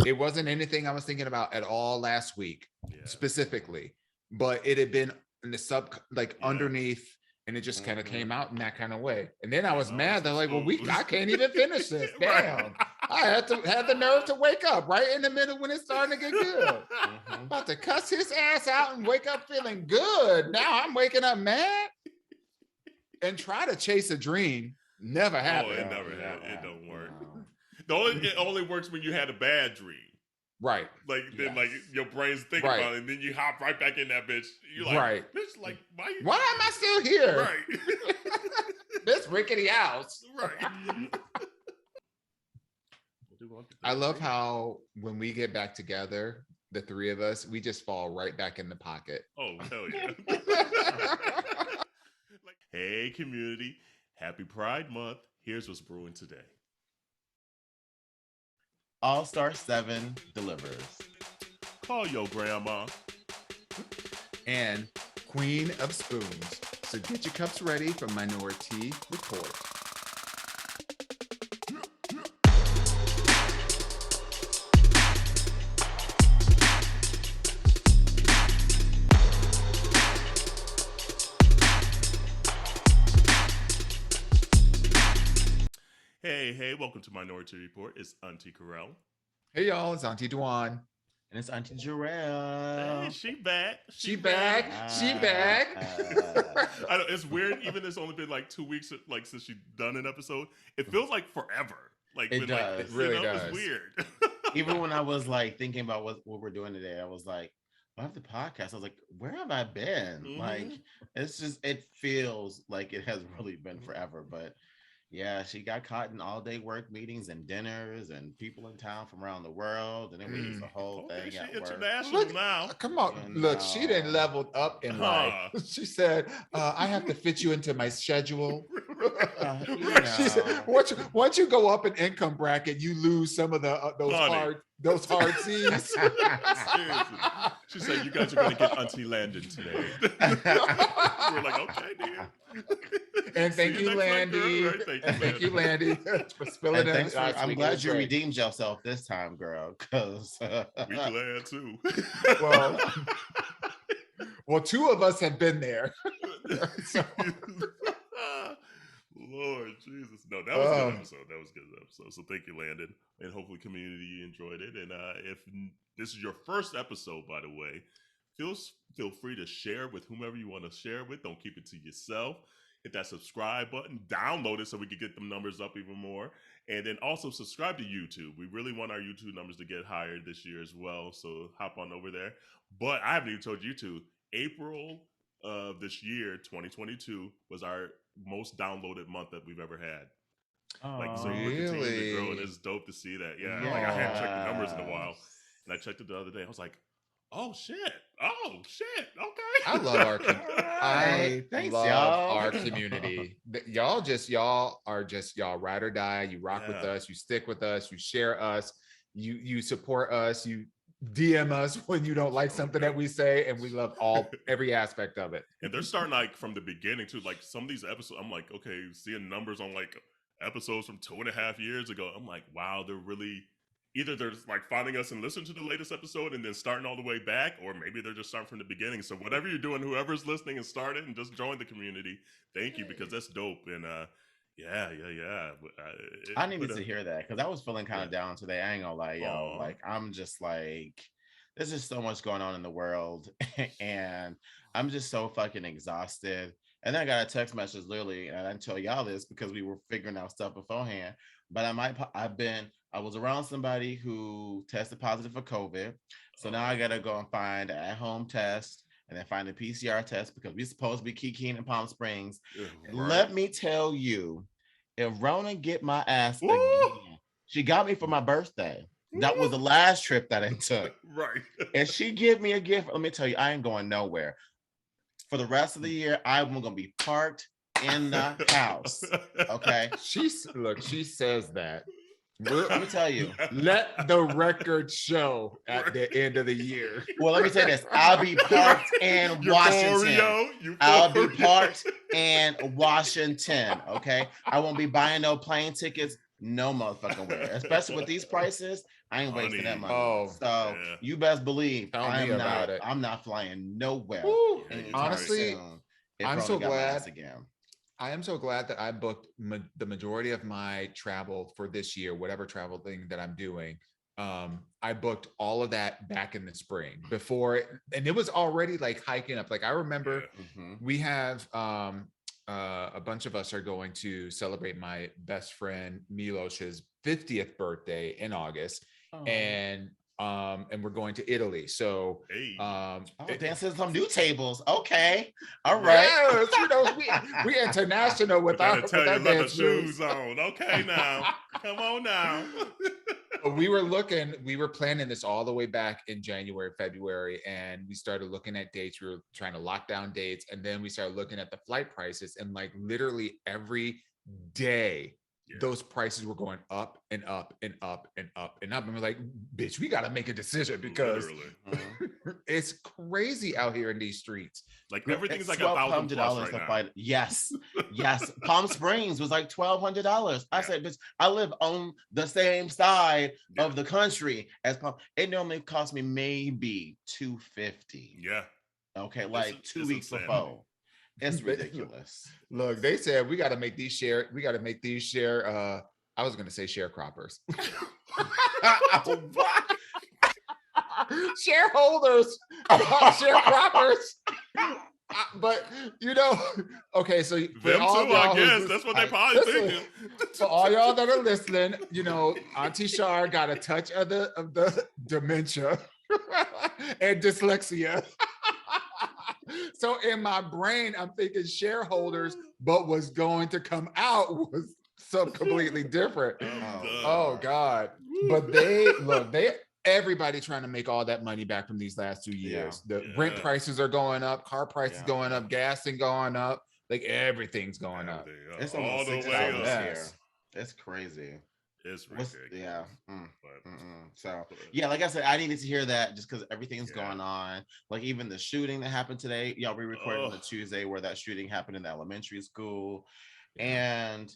It wasn't anything I was thinking about at all last week, specifically, but it had been in the underneath, and it just kind of came out in that kind of way. And then I was mad. They're like, well, I can't even finish this. Damn. I had the nerve to wake up right in the middle when it's starting to get good. About to cuss his ass out and wake up feeling good. Now I'm waking up mad and try to chase a dream. Never happened. It never happened. It don't work. It only works when you had a bad dream. Right. Like then like your brain's thinking about it, and then you hop right back in that bitch. You're like, bitch, like why am I still here? Right. This rickety house. Right. I love how when we get back together, the three of us, we just fall right back in the pocket. Oh, hell yeah. Hey, community. Happy Pride Month. Here's what's brewing today. All-Star 7 delivers. Call your grandma. And Queen of Spoons. So get your cups ready for Minoritea Report. Hey, welcome to Minoritea Report. It's Auntea Kerrel. Hey, y'all, it's Auntie Dawon. And it's Auntea Jerrell. Hey, she back. She back. I know, it's weird, even it's only been like 2 weeks since she's done an episode. It feels like forever. It does. It really does. It's weird. Even when I was like thinking about what we're doing today, I was like, I have the podcast. I was like, where have I been? Like, it feels like it has really been forever, but yeah, she got caught in all-day work meetings and dinners and people in town from around the world, and it was just a whole thing she at international work. now. Come on, look, she didn't leveled up in life. She said, "I have to fit you into my schedule." She said, once you go up in income bracket, you lose some of those hard C's. She said, "You guys are going to get Auntie Landon today." We're like, "Okay, dear." And thank you, Landy. Thank you, Landy, for spilling it. I'm glad you redeemed yourself this time, girl. Because we glad too. Well, two of us have been there. Lord Jesus, no, that was a good episode. That was a good episode. So thank you, Landon, and hopefully, community enjoyed it. And if this is your first episode, by the way, feel free to share with whomever you want to share with. Don't keep it to yourself. Hit that subscribe button, download it so we can get them numbers up even more. And then also subscribe to YouTube. We really want our YouTube numbers to get higher this year as well. So hop on over there. But I haven't even told YouTube, April of this year, 2022, was our most downloaded month that we've ever had. So we're continuing to grow, and it's dope to see that. Yeah. Like I hadn't checked the numbers in a while. And I checked it the other day. I was like, oh shit. Okay. I love our our community. Y'all ride or die. You rock with us, you stick with us, you share us, you support us, you DM us when you don't like something that we say, and we love every aspect of it. And they're starting like from the beginning too. Like some of these episodes, I'm like, okay, seeing numbers on like episodes from 2.5 years ago, I'm like, wow, they're really either they're like finding us and listening to the latest episode and then starting all the way back, or maybe they're just starting from the beginning. So whatever you're doing, whoever's listening and started and just joined the community, thank you, because that's dope. And I needed to hear that because I was feeling kind of down today. I ain't gonna lie, yo. Like I'm just like, there's just so much going on in the world, and I'm just so fucking exhausted. And then I got a text message literally, and I didn't tell y'all this because we were figuring out stuff beforehand. But I was around somebody who tested positive for COVID. So now I gotta go and find an at-home test and then find a PCR test because we're supposed to be kikiing in Palm Springs. Right. Let me tell you, if Rona get my ass again, she got me for my birthday. That was the last trip that I took. Right. And she give me a gift. Let me tell you, I ain't going nowhere. For the rest of the year, I'm gonna be parked in the house. Okay. She says that. Let me tell you. Let the record show at the end of the year. Well, let me say this. I'll be parked in Washington. I'll be parked in Washington. Okay. I won't be buying no plane tickets. No motherfucking way. Especially with these prices. I ain't wasting that money. Oh, so you best believe I'm not flying nowhere. Honestly, I'm so glad again. I am so glad that I booked the majority of my travel for this year, whatever travel thing that I'm doing. I booked all of that back in the spring and it was already like hiking up. Like I remember we have a bunch of us are going to celebrate my best friend Milos's 50th birthday in August. And we're going to Italy. So dancing some new tables. Okay. All right. Yes, you know, we international with our leather shoes on. Okay now. Come on now. We were planning this all the way back in January, February, and we started looking at dates. We were trying to lock down dates, and then we started looking at the flight prices, and like literally every day those prices were going up and up and up and up and up. And we're like, bitch, we got to make a decision because it's crazy out here in these streets. Like everything's like $1,000 right now. Yes. Palm Springs was like $1,200. I said, bitch, I live on the same side of the country as Palm. It normally cost me maybe $250. Yeah. Okay, like 2 weeks before. It's ridiculous. Look, they said we got to make these share. I was going to say sharecroppers. Shareholders, sharecroppers. But you know, okay, so for all too, I guess that's what they probably thinking. For all y'all that are listening, you know, Auntie Shar got a touch of the dementia and dyslexia. So in my brain, I'm thinking shareholders, but what's going to come out was something completely different. Oh God. But everybody trying to make all that money back from these last 2 years. The rent prices are going up, car prices going up, gas and going up, like everything's going up. It's all the way up here. It's crazy. It's ridiculous. So like I said, I needed to hear that just because everything's going on. Like even the shooting that happened today. Y'all re-recorded on the Tuesday where that shooting happened in the elementary school. And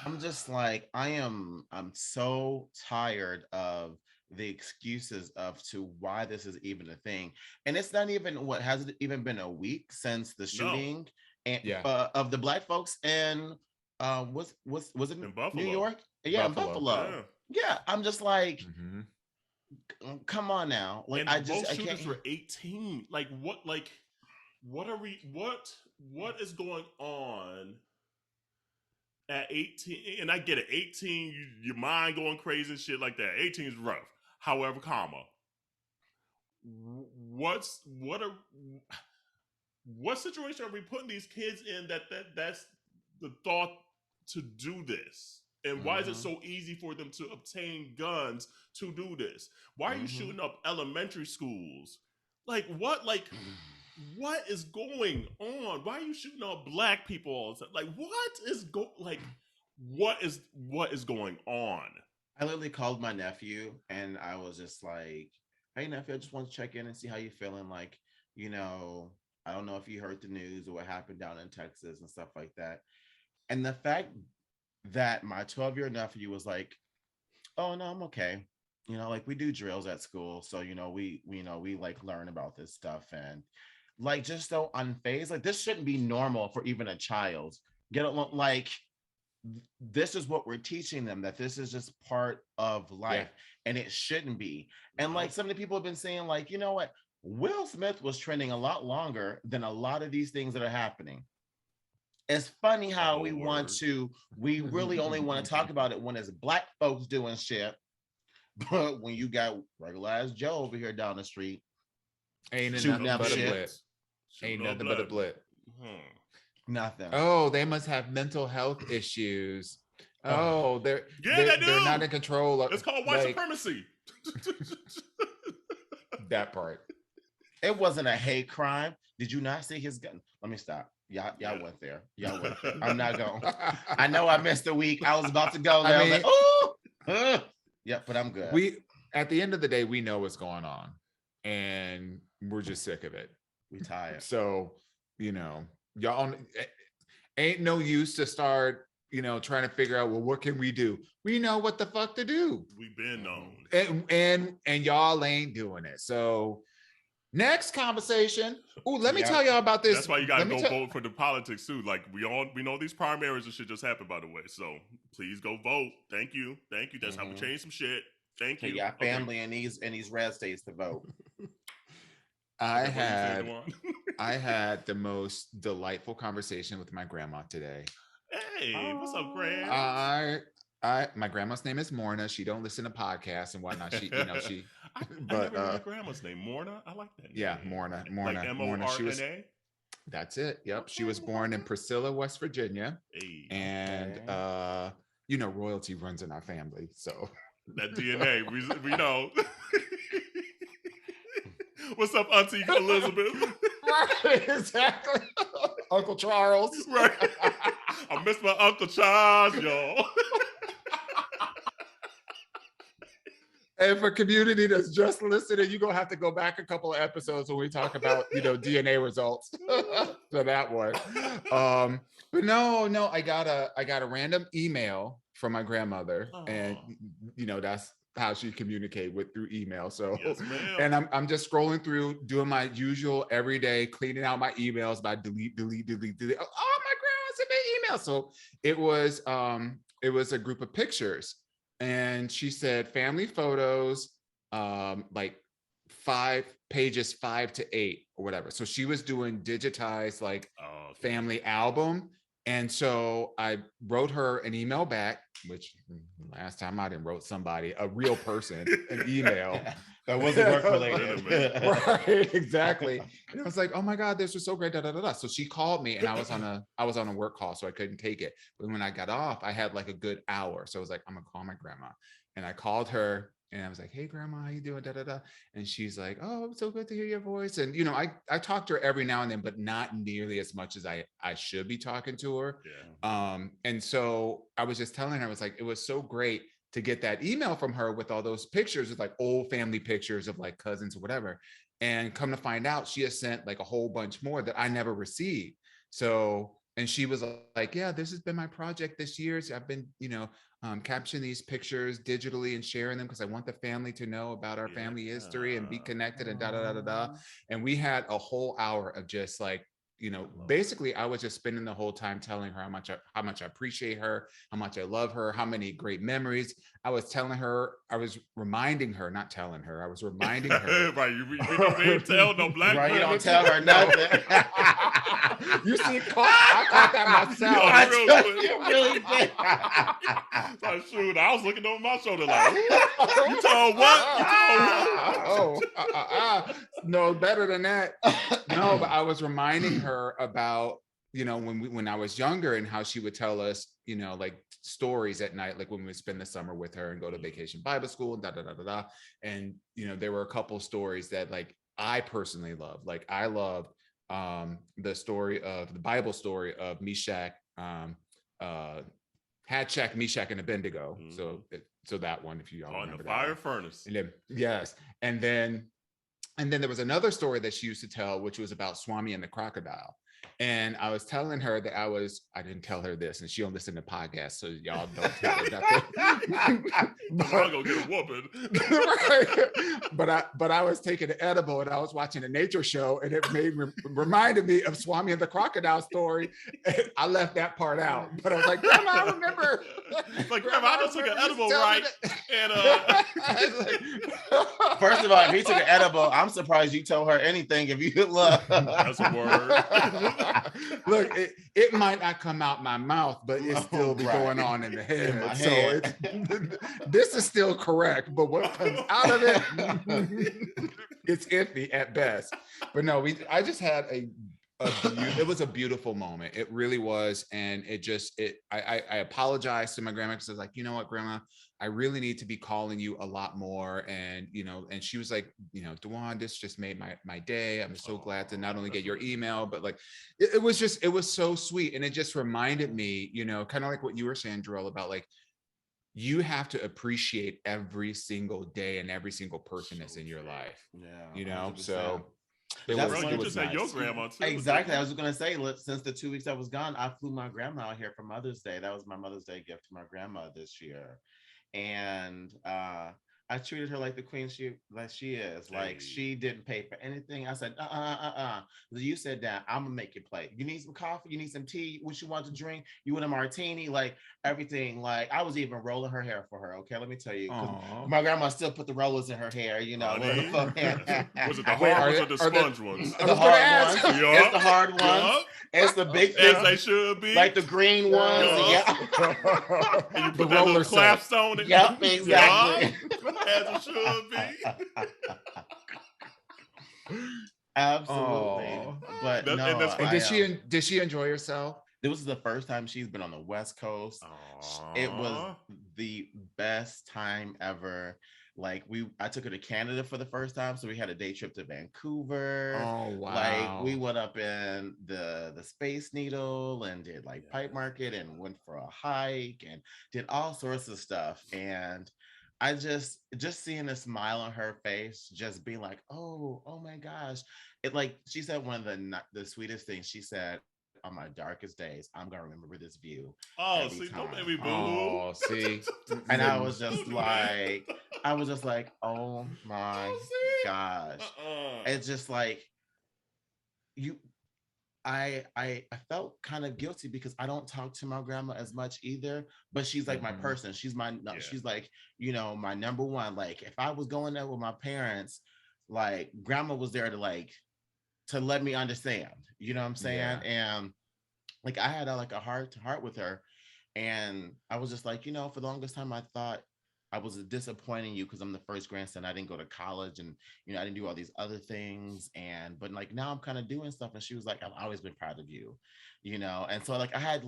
I'm just like, I'm so tired of the excuses to why this is even a thing. And it's not even has it even been a week since the shooting of the Black folks in was it in Buffalo? New York? Yeah, Buffalo. Yeah, I'm just like, come on now. Like, and both shooters were 18. Like, what is going on at 18? And I get it, 18, your mind going crazy and shit like that. 18 is rough. However, what situation are we putting these kids in that's the thought to do this? And why is it so easy for them to obtain guns to do this? Why are you shooting up elementary schools? Like what? Like what is going on? Why are you shooting up Black people all the time? Like what is going on? I literally called my nephew and I was just like, "Hey nephew, I just want to check in and see how you're feeling. Like, you know, I don't know if you heard the news or what happened down in Texas and stuff like that." And the fact that my 12-year-old nephew was like, "Oh no, I'm okay. You know, like we do drills at school, so you know, we like learn about this stuff and like just so unfazed. Like this shouldn't be normal for even a child. Get it? Like this is what we're teaching them, that this is just part of life and it shouldn't be." And like some of the people have been saying, like, you know what? Will Smith was trending a lot longer than a lot of these things that are happening. It's funny how we really only want to talk about it when it's Black folks doing shit. But when you got regular ass Joe over here down the street, ain't nothing but a blip. Ain't nothing but a blip. Nothing. Oh, they must have mental health issues. Oh, they're not in control of. It's called white supremacy. That part. It wasn't a hate crime. Did you not see his gun? Let me stop. Y'all went there. I'm not going. I know I missed a week. I was about to go there. I mean, like, yeah, but I'm good. At the end of the day, we know what's going on, and we're just sick of it. We tired. So, you know, y'all ain't no use to start you know, trying to figure out, well, what can we do? We know what the fuck to do. We've been known. And y'all ain't doing it. So next conversation. Oh, let me tell y'all about this. That's why you gotta go vote for the politics too. Like we know these primaries and shit just happened, by the way. So please go vote. Thank you. That's how we change some shit. Thank you. You got family in these red states to vote. I had the most delightful conversation with my grandma today. Hey, what's up, Grandma? My grandma's name is Morna. She don't listen to podcasts and whatnot. She, you know, she. I never knew my grandma's name. Morna. I like that. Yeah, Morna. Like M-O-R-N-A. That's it. Yep. Okay, she was born in Priscilla, West Virginia, and you know, royalty runs in our family. So that DNA, we know. What's up, Auntie Elizabeth? Right, exactly. Uncle Charles. Right. I miss my Uncle Charles, y'all. And for community that's just listening, you're gonna have to go back a couple of episodes when we talk about, you know, DNA results for that one. But no, I got a random email from my grandmother, and you know, that's how she communicate through email. So, yes, and I'm just scrolling through, doing my usual everyday cleaning out my emails by delete. Oh, my grandma sent me an email. So it was a group of pictures, and she said family photos, like 5 pages, 5 to 8 or whatever. So she was doing digitized like family album. And so I wrote her an email back, which last time I didn't wrote somebody, a real person, an email. That wasn't work related. Right, exactly. And I was like, oh my God, this was so great. So she called me, and I was on a work call, so I couldn't take it. But when I got off, I had like a good hour. So I was like, I'm gonna call my grandma. And I called her, and I was like, hey grandma, how you doing? And she's like, oh, it's so good to hear your voice. And you know, I talk to her every now and then, but not nearly as much as I should be talking to her. Yeah. And so I was just telling her, I was like, it was so great to get that email from her with all those pictures, with like old family pictures of like cousins or whatever. And come to find out, she has sent like a whole bunch more that I never received. So, and she was like, yeah, this has been my project this year. So I've been, you know, capturing these pictures digitally and sharing them because I want the family to know about our family history and be connected and And we had a whole hour of just like, you know, basically I was just spending the whole time telling her how much I appreciate her, how much I love her, how many great memories. I was reminding her, not telling her, I was reminding her. Right, you don't tell no black right, you don't tell her nothing. You see, I caught that myself. You really did. Like, shoot, I was looking over my shoulder like, you told what? No, better than that. No, but I was reminding her about, you know, when I was younger and how she would tell us, you know, like stories at night, like when we would spend the summer with her and go to vacation Bible school, and you know, there were a couple stories that like I personally love. Like I loved the Bible story of Meshach, Shadrach, Meshach, and Abednego. So that one, if you all remember, in the fire furnace. And then, yes, and then there was another story that she used to tell, which was about Swami and the crocodile. And I was telling her that I didn't tell her this, and she don't listen to podcasts, so y'all don't tell her nothing. I'm gonna get a whooping. Right. But I was taking an edible, and I was watching a nature show, and it reminded me of Swami and the crocodile story. And I left that part out, but I was like, Grandma, I remember. Like, Grandma, I just took an edible, right? And first of all, if he took an edible, I'm surprised you told her anything. If you love, that's a word. Look, it might not come out my mouth, but it still be going on in the head. So this is still correct, but what comes out of it, it's iffy at best. But no, I just had it was a beautiful moment. It really was. And I apologized to my grandma because I was like, you know what, Grandma, I really need to be calling you a lot more. And, you know, and she was like, you know, Dawon, this just made my day. I'm so glad to not only get your email, but like, it was so sweet. And it just reminded me, you know, kind of like what you were saying, Jerrell, about like, you have to appreciate every single day and every single person that's in your life. Yeah. You know, 100%. so It That's was, Bro, one you it of just was had your nice. grandma too. exactly. I was gonna say, since the 2 weeks I was gone, I flew my grandma out here for Mother's Day. That was my Mother's Day gift to my grandma this year, and I treated her like the queen she is. Like, she didn't pay for anything. I said, you said that, I'm gonna make you play. You need some coffee, you need some tea, what you want to drink, you want a martini, like everything. Like, I was even rolling her hair for her. Okay, let me tell you, because my grandma still put the rollers in her hair, you know. Was it the Wait, hard ones or the sponge ones? The hard ones. Yup. It's the hard ones. Yup. It's the big As thing, they should be. like the green ones. Yup. Yeah. And you The put that roller little set. clasp on it. Yep, exactly. Yup. As it should be. Absolutely. Aw. But That- no, and that's And did she enjoy herself? this was the first time she's been on the West Coast. It was the best time ever. Like, I took her to Canada for the first time, so we had a day trip to Vancouver. Oh wow! Like, we went up in the Space Needle and did like Pipe Market and went for a hike and did all sorts of stuff. And I just seeing a smile on her face, just being like, oh my gosh. It, like, she said one of the sweetest things. She said, on my darkest days, I'm gonna remember this view. Oh, every see, don't time. make me boo. Oh, see. And I was just like, oh my gosh. It's just like, I felt kind of guilty because I don't talk to my grandma as much either, but she's like my person. She's she's like, you know, my number one. Like, if I was going there with my parents, like, grandma was there to let me understand, you know what I'm saying? Yeah. And like, I had a heart to heart with her, and I was just like, you know, for the longest time I thought I was disappointing you because I'm the first grandson. I didn't go to college, and, you know, I didn't do all these other things, but like, now I'm kind of doing stuff. And she was like, I've always been proud of you, you know? And so, like, I had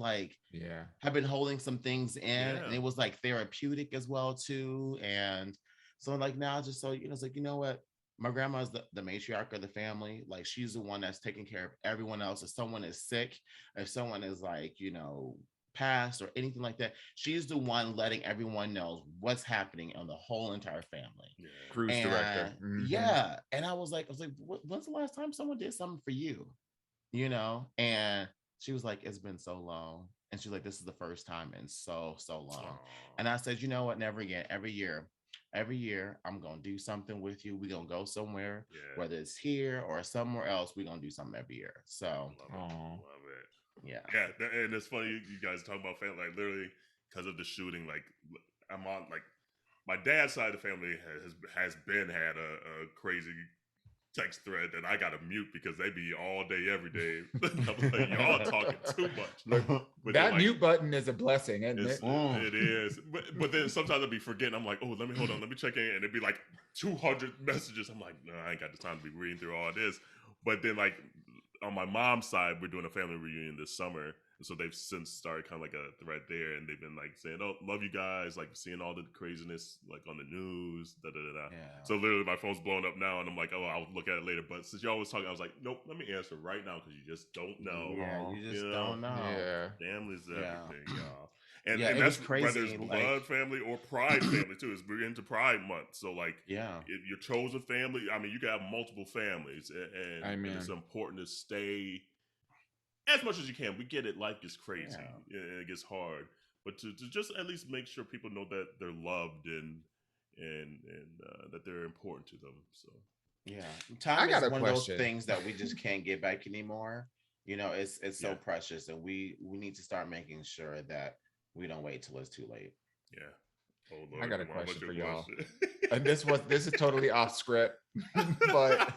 I've been holding some things in, and it was like therapeutic as well too. And so, like, now, just so, you know, it's like, you know what, my grandma's the matriarch of the family. Like, she's the one that's taking care of everyone else. If someone is sick, if someone is, like, you know, passed or anything like that, she's the one letting everyone know what's happening on the whole entire family. Cruise director. Yeah. And I was like, when's the last time someone did something for you? You know? And she was like, it's been so long. And she's like, this is the first time in so long. And I said, you know what? Never again. Every year, I'm going to do something with you. We're going to go somewhere, whether it's here or somewhere else. We're going to do something every year. So, love it. Yeah. And it's funny, you guys talk about family, like, literally, because of the shooting, like, I'm on, like, my dad's side of the family had a crazy text thread that I gotta mute because they be all day, every day. I'm like, y'all talking too much. But that mute button is a blessing, isn't it? It is. But then sometimes I'll be forgetting. I'm like, oh, let me check in. And it'd be like 200 messages. I'm like, no, I ain't got the time to be reading through all this. But then, like, on my mom's side, we're doing a family reunion this summer. And so they've since started kind of like a thread there. And they've been like saying, oh, love you guys. Like, seeing all the craziness, like, on the news. Yeah. So literally my phone's blowing up now. And I'm like, oh, I'll look at it later. But since y'all was talking, I was like, nope, let me answer right now. Because you just don't know. Yeah, you just don't know. Yeah. Family's everything, y'all. And that's that's crazy. Whether it's blood family or pride family too. We're into Pride Month, so like, if your chosen family, I mean, you can have multiple families, and it's important to stay as much as you can. We get it; life gets crazy, and it gets hard, but to just at least make sure people know that they're loved and that they're important to them. So time is one of those things that we just can't get back anymore. You know, it's so precious, and we need to start making sure that we don't wait till it's too late. Yeah. Oh, Lord, I got a question for y'all. And this is totally off script, but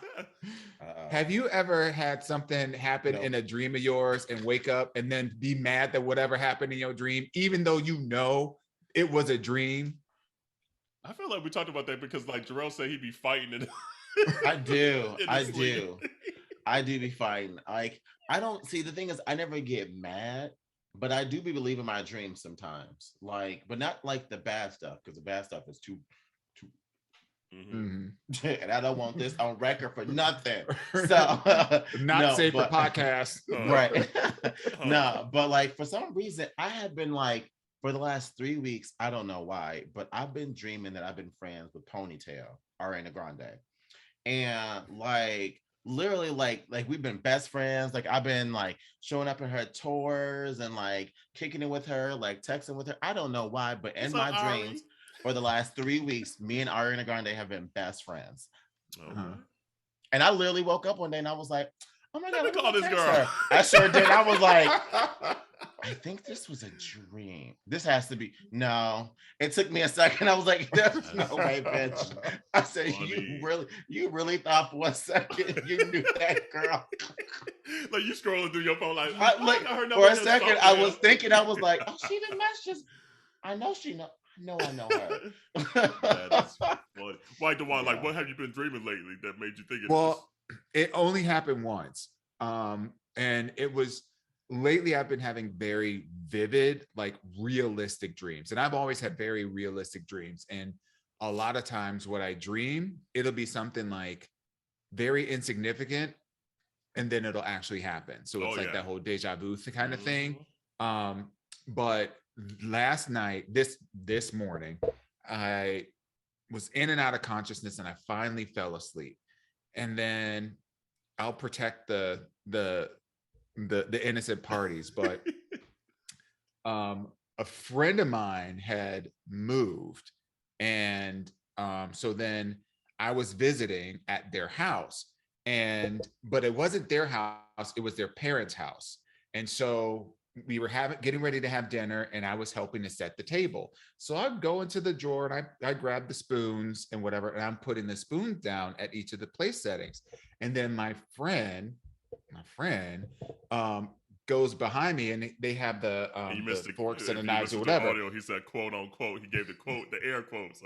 have you ever had something happen in a dream of yours and wake up and then be mad that whatever happened in your dream, even though you know it was a dream? I feel like we talked about that because, like, Jerrell said he'd be fighting it. I do be fighting. Like, I don't see, the thing is, I never get mad, but I do be believing my dreams sometimes. Like, but not like the bad stuff, because the bad stuff is too and I don't want this on record for nothing. So not safe for podcast. Right. No, but like, for some reason I have been like, for the last 3 weeks, I don't know why, but I've been dreaming that I've been friends with Ponytail, Ariana Grande. And like, literally like we've been best friends. Like I've been like showing up at her tours and like kicking it with her, like texting with her. I don't know why, but in my dreams for the last 3 weeks, me and Ariana Grande have been best friends. And I literally woke up one day and I was like, oh my God, let me call this girl. Her. I sure did. I was like, I think this was a dream. This has to be. No, it took me a second. I was like, there's no way, bitch. I said, you really thought for 1 second you knew that girl. Like you scrolling through your phone, like for a second, I was thinking, I was like, oh, she didn't message. I know she know. No, I know her. That is funny. Why, Dawon? Like, what have you been dreaming lately that made you think of this? Well, it only happened once. And it was lately I've been having very vivid, like realistic dreams. And I've always had very realistic dreams. And a lot of times what I dream, it'll be something like very insignificant, and then it'll actually happen. So it's that whole deja vu kind of thing. But last night, this morning, I was in and out of consciousness and I finally fell asleep. And then I'll protect the innocent parties, but a friend of mine had moved, and so then I was visiting at their house, but it wasn't their house, it was their parents' house. And so we were getting ready to have dinner, and I was helping to set the table. So I go into the drawer and I grab the spoons and whatever, and I'm putting the spoons down at each of the place settings. And then my friend goes behind me, and they have the forks and the knives or whatever. Audio, he said quote unquote. He gave the quote, the air quotes.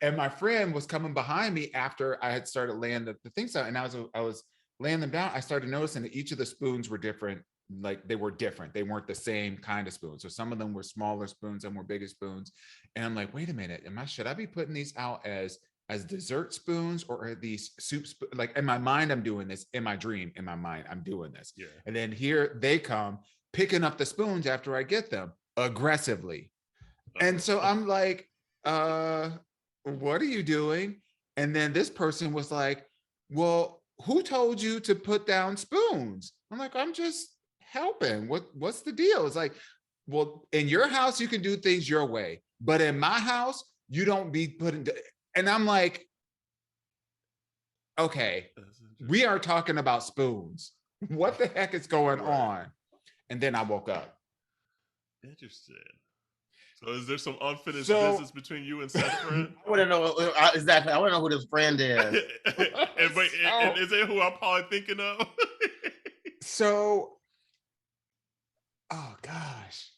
And my friend was coming behind me after I had started laying the things out, and I was laying them down. I started noticing that each of the spoons were different. Like they were different. They weren't the same kind of spoons. So some of them were smaller spoons, some were bigger spoons. And I'm like, wait a minute, should I be putting these out as dessert spoons, or are these soup like in my mind I'm doing this, in my dream, in my mind I'm doing this. Yeah. And then here they come picking up the spoons after I get them aggressively. And so I'm like, what are you doing? And then this person was like, well, who told you to put down spoons? I'm like, I'm just helping. What's the deal? It's like, well, in your house you can do things your way, but in my house you don't be putting. And I'm like, okay, we are talking about spoons. What the heck is going on? And then I woke up. Interesting. So is there some unfinished business between you and Seth's friend? I want to know exactly. I want to know who this friend is. and is it who I'm probably thinking of? So, oh gosh.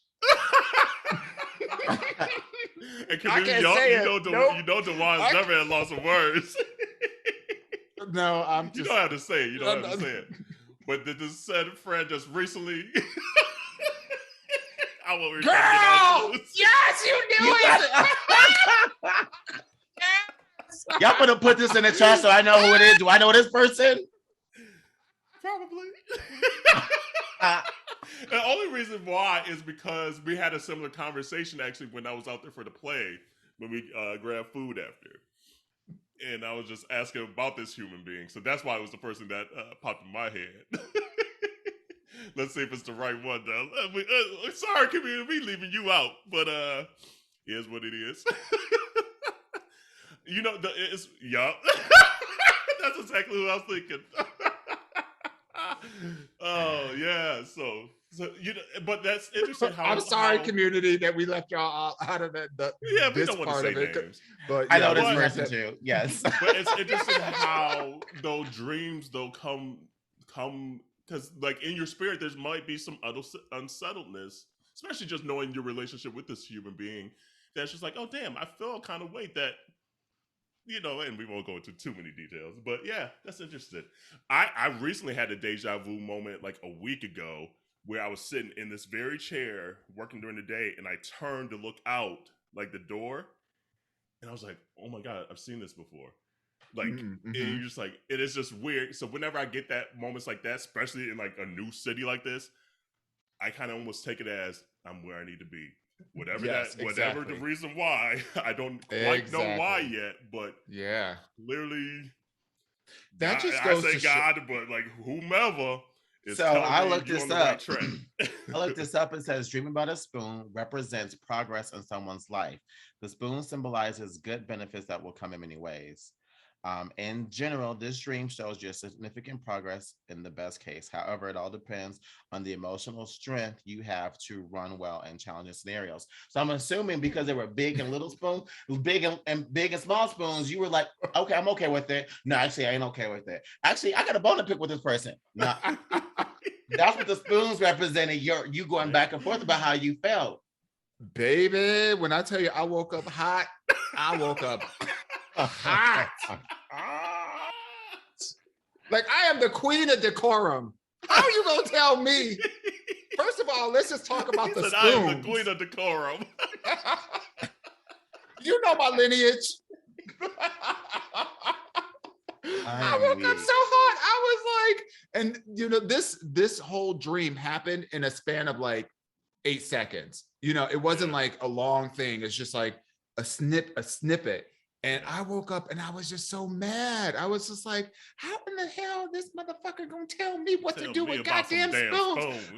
And you know Dawon's never had loss of words. No, I'm just. You don't have to say it. You don't have to say it. But did this said friend just recently? Girl! Yes, you knew it! Y'all gonna put this in the chat so I know who it is. Do I know this person? Probably. The only reason why is because we had a similar conversation actually when I was out there for the play, when we grabbed food after. And I was just asking about this human being. So that's why it was the person that popped in my head. Let's see if it's the right one, though. Sorry, community, we leaving you out. But here's what it is. You know, yup. That's exactly what I was thinking. Oh, yeah. So you know, but that's interesting how I'm sorry, community, that we left y'all out of it. We don't want to say names. But I know this person too. Yes. But it's interesting how those dreams come because like in your spirit, there might be some unsettledness, especially just knowing your relationship with this human being. That's just like, oh damn, I feel a kind of weight that, you know, and we won't go into too many details, but yeah, that's interesting. I recently had a deja vu moment like a week ago where I was sitting in this very chair working during the day, and I turned to look out like the door, and I was like, oh my God, I've seen this before. Like, and you're just like, it is just weird. So whenever I get that moments like that, especially in like a new city like this, I kind of almost take it as I'm where I need to be. Whatever exactly. the reason why, I don't quite know why yet, but yeah, clearly, that God, just I goes say to God, but like whomever is So telling I me looked you're this on the up. right track. I looked this up. It says dreaming about a spoon represents progress in someone's life. The spoon symbolizes good benefits that will come in many ways. In general, this dream shows your significant progress in the best case. However, it all depends on the emotional strength you have to run well in challenging scenarios. So I'm assuming because they were big and little spoons, big and small spoons, you were like, okay, I'm okay with it. No, actually, I ain't okay with it. Actually, I got a bone to pick with this person. No, that's what the spoons represented. You going back and forth about how you felt. Baby, when I tell you I woke up hot, I woke up hot. Like I am the Queen of Decorum. How are you gonna tell me? First of all, let's just talk about the spoons. I am the Queen of Decorum. You know my lineage. I woke up so hot. I was like, and you know, this whole dream happened in a span of like 8 seconds. You know, it wasn't like a long thing. It's just like a snippet. And I woke up and I was just so mad. I was just like, how in the hell this motherfucker gonna tell me what to do with goddamn spoons?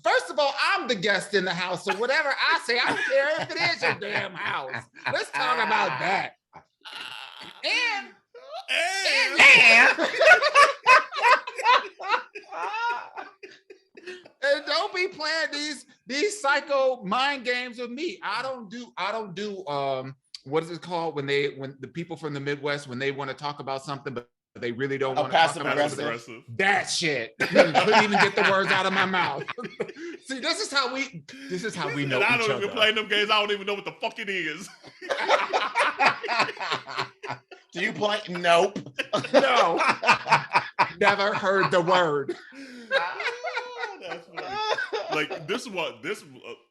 First of all, I'm the guest in the house. So whatever I say, I don't care if it is your damn house. Let's talk about that. And and don't be playing these psycho mind games with me. I don't do what is it called when the people from the Midwest, when they want to talk about something but they really don't want to talk about it. That shit. Couldn't even get the words out of my mouth. See, this is how we know each other. I don't even play them games. I don't even know what the fuck it is. Do you play? Nope. No. Never heard the word. That's funny. Like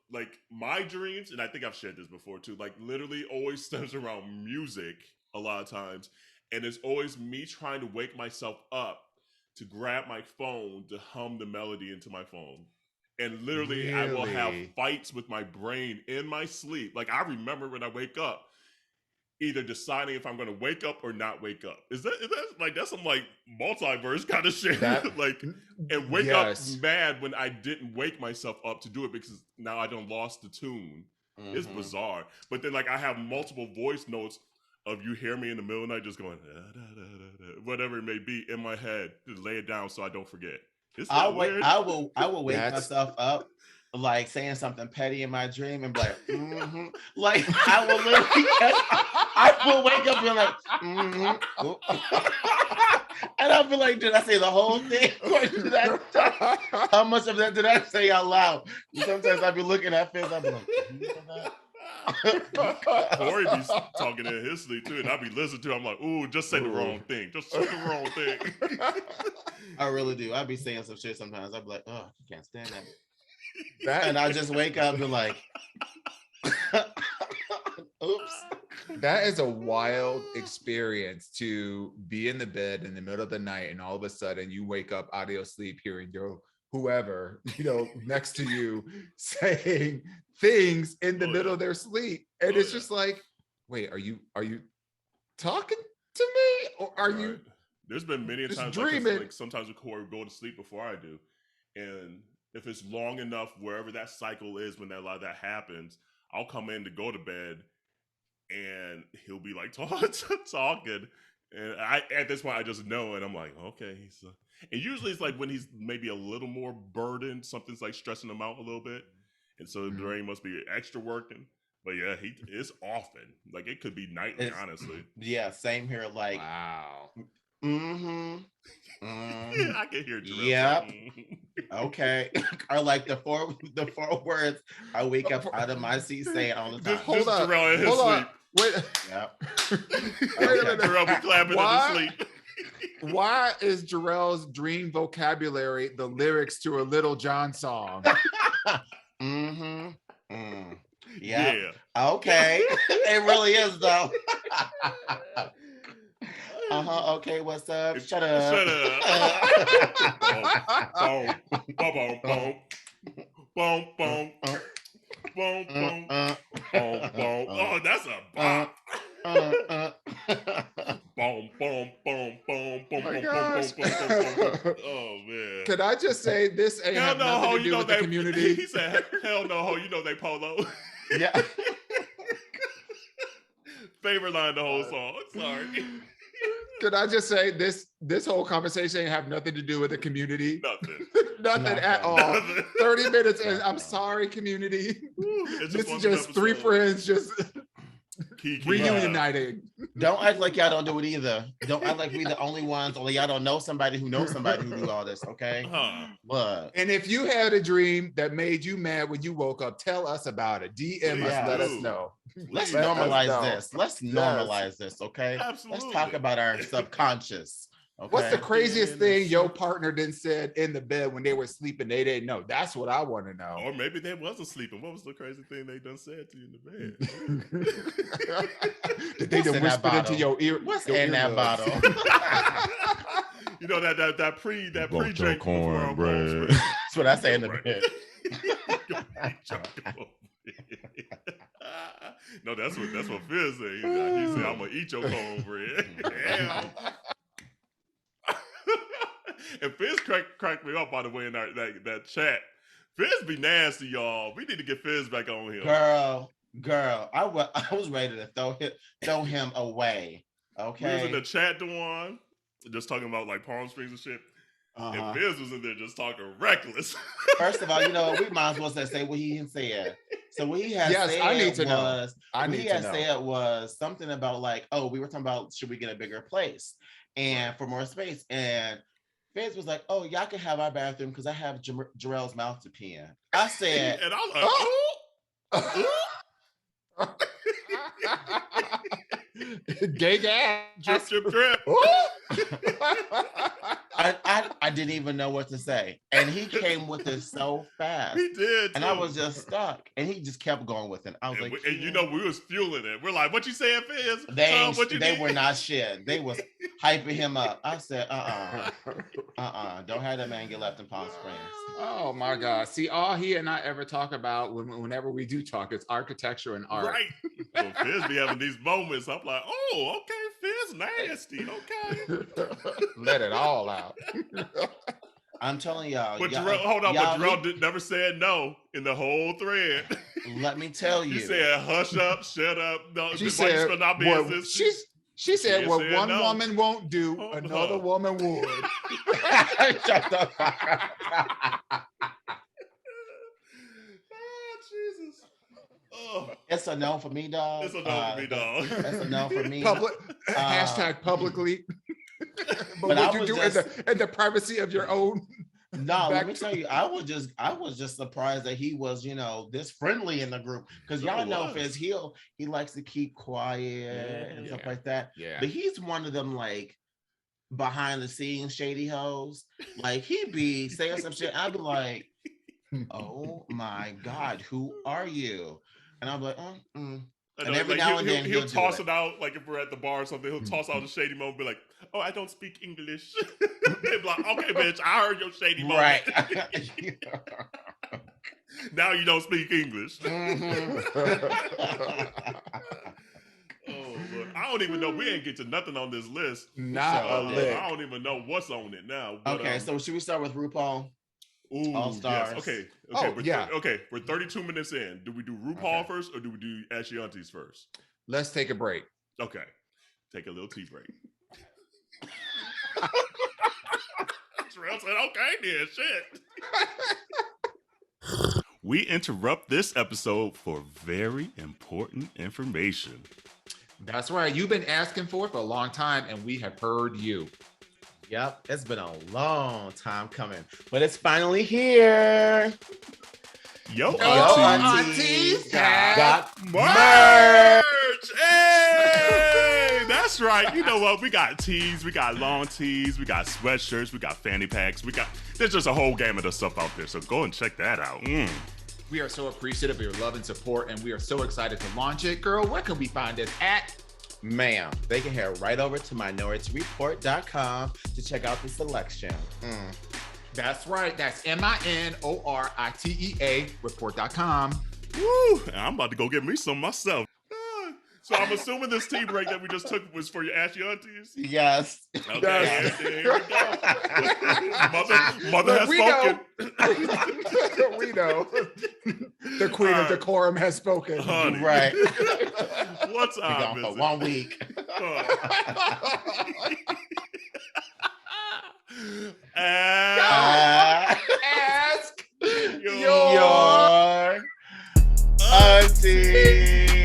like my dreams, and I think I've shared this before too, like literally always stems around music a lot of times. And it's always me trying to wake myself up to grab my phone to hum the melody into my phone. And literally I will have fights with my brain in my sleep. Like I remember when I wake up, either deciding if I'm going to wake up or not wake up. Is that like, that's some like multiverse kind of shit. Like, and wake up mad when I didn't wake myself up to do it because now I done lost the tune. Mm-hmm. It's bizarre. But then like I have multiple voice notes of you hear me in the middle of the night just going, da, da, da, da, da, whatever it may be in my head, to lay it down so I don't forget. I will wake myself up like saying something petty in my dream and be like, like I will literally, I will wake up and be like, and I'll be like, did I say the whole thing? How much of that did I say out loud? And sometimes I'll be looking at Fizz, I'll be like, Corey be talking in his sleep too, and I'll be listening to him. I'm like, ooh, just say the wrong thing. Just say the wrong thing. I really do. I'll be saying some shit sometimes. I'll be like, oh, I can't stand that. And I just wake up and be like, oops. That is a wild experience to be in the bed in the middle of the night and all of a sudden you wake up out of your sleep hearing your whoever, next to you saying things in the middle of their sleep. And it's just like, wait, are you talking to me or are you? There's been many times dreaming. Like sometimes with Corey go to sleep before I do. And if it's long enough, wherever that cycle is, when that happens, I'll come in to go to bed and he'll be like talking. And at this point I just know, and I'm like, okay. And usually it's like when he's maybe a little more burdened, something's like stressing him out a little bit. And so the brain must be extra working. But yeah, it's often. Like it could be nightly, honestly. Yeah, same here. Like, wow. I can hear Jerrell. Yep. Okay. Or like the four words I wake up out of my seat saying all the time. Hold up. Jerrell in his sleep. Wait. Yep. Wait a minute. Jerrell be clapping in his sleep. Why is Jerrell's dream vocabulary the lyrics to a Little John song? Yeah. Okay. It really is though. Okay, what's up? Shut up. Shut up. Boom, boom, boom, boom, boom, boom, boom, boom, boom, boom. Oh, that's a bop. Boom, boom, boom, boom, boom, boom, boom, boom. Oh man! Can I just say this ain't have nothing to do with the community? He said, "Hell no, ho! You know they polo." Yeah. Favorite line of the whole song. Sorry. Could I just say this whole conversation ain't have nothing to do with the community? Nothing at all. Nothing. 30 minutes and I'm sorry, community. This is just three friends just reuniting. Don't act like y'all don't do it either. Don't act like we the only ones, or y'all don't know somebody who knows somebody who do all this, okay? But and if you had a dream that made you mad when you woke up, tell us about it. DM us, let us know. Let's normalize this. Let's normalize this, okay? Absolutely. Let's talk about our subconscious. Okay? What's the craziest thing your partner didn't said in the bed when they were sleeping? They didn't know. That's what I want to know. Or maybe they wasn't sleeping. What was the crazy thing they done said to you in the bed? Did they done whispered into your ear? What's in that bottle? You know that pre-drink cornbread. That's what I say in the bed. No, that's what Fizz said. He said, "I'm gonna eat your cornbread." And Fizz cracked me up, by the way, in that chat. Fizz be nasty, y'all. We need to get Fizz back on here. Girl, I was ready to throw him away. Okay. We was in the chat, Dawon, just talking about like Palm Springs and shit. And Fizz was in there just talking reckless. First of all, you know, we might as well say what he said. So what he had said was something about like, oh, we were talking about should we get a bigger place and for more space. And Fizz was like, oh, y'all can have our bathroom because I have Jerrell's mouth to pee in. I said, and I was like, gay gas. Drip. I didn't even know what to say. And he came with it so fast. He did. And I was just stuck. And he just kept going with it. I was and you know, we was fueling it. We're like, what you saying, Fizz? They were not shit. They was hyping him up. I said, don't have that man get left in Palm Springs. Oh my God. See, all he and I ever talk about whenever we do talk, it's architecture and art. Right. So Fizz be having these moments. I'm like, oh, okay, Fizz nasty. Okay. Let it all out. I'm telling y'all. But Jerrell never said no in the whole thread. Let me tell you. He said, hush up, shut up. No, she said, she said what one woman won't do, another woman would. Shut the fuck up. Oh, Jesus. Oh. It's a no for me, dog. It's a no for me, dog. It's a no for me. Hashtag publicly. But what you do in the privacy of your own. No, let me tell you, I was just surprised that he was, you know, this friendly in the group. Because y'all know Fizz, he likes to keep quiet and stuff like that. Yeah. But he's one of them like behind the scenes shady hoes. Like he'd be saying some shit. I'd be like, oh my God, who are you? And I'm like, And every now and then he'll toss it out, like if we're at the bar or something, he'll toss out a shady moment, be like, oh, I don't speak English. They'd be like, okay, bitch, I heard your shady moment. Right. Now you don't speak English. Oh, look, I don't even know. We ain't get to nothing on this list. A lick. I don't even know what's on it now. But, okay, so should we start with Rupaul? Ooh, All Stars. Yes. Okay. We're 32 minutes in. Do we do Rupaul first or do we do Ask Yo Aunteas first? Let's take a break. Okay. Take a little tea break. Jerrell said, okay, then shit. We interrupt this episode for very important information. That's right. You've been asking for it for a long time, and we have heard you. Yep, it's been a long time coming, but it's finally here. Yo Aunteas got merch. Hey, that's right. You know what? We got tees, we got long tees, we got sweatshirts, we got fanny packs, there's just a whole gamut of stuff out there. So go and check that out. We are so appreciative of your love and support, and we are so excited to launch it. Girl, where can we find it at? Ma'am, they can head right over to minorityareport.com to check out the selection. That's right. That's MINORITEA report.com. Woo! I'm about to go get me some myself. So I'm assuming this tea break that we just took was for your Ask Yo Aunteas? Yes. Okay, Yes. here we go. mother has We spoken. We know. The Queen of Decorum has spoken. Honey. Right. What's We're up? gone for 1 week. Ask your Your aunties.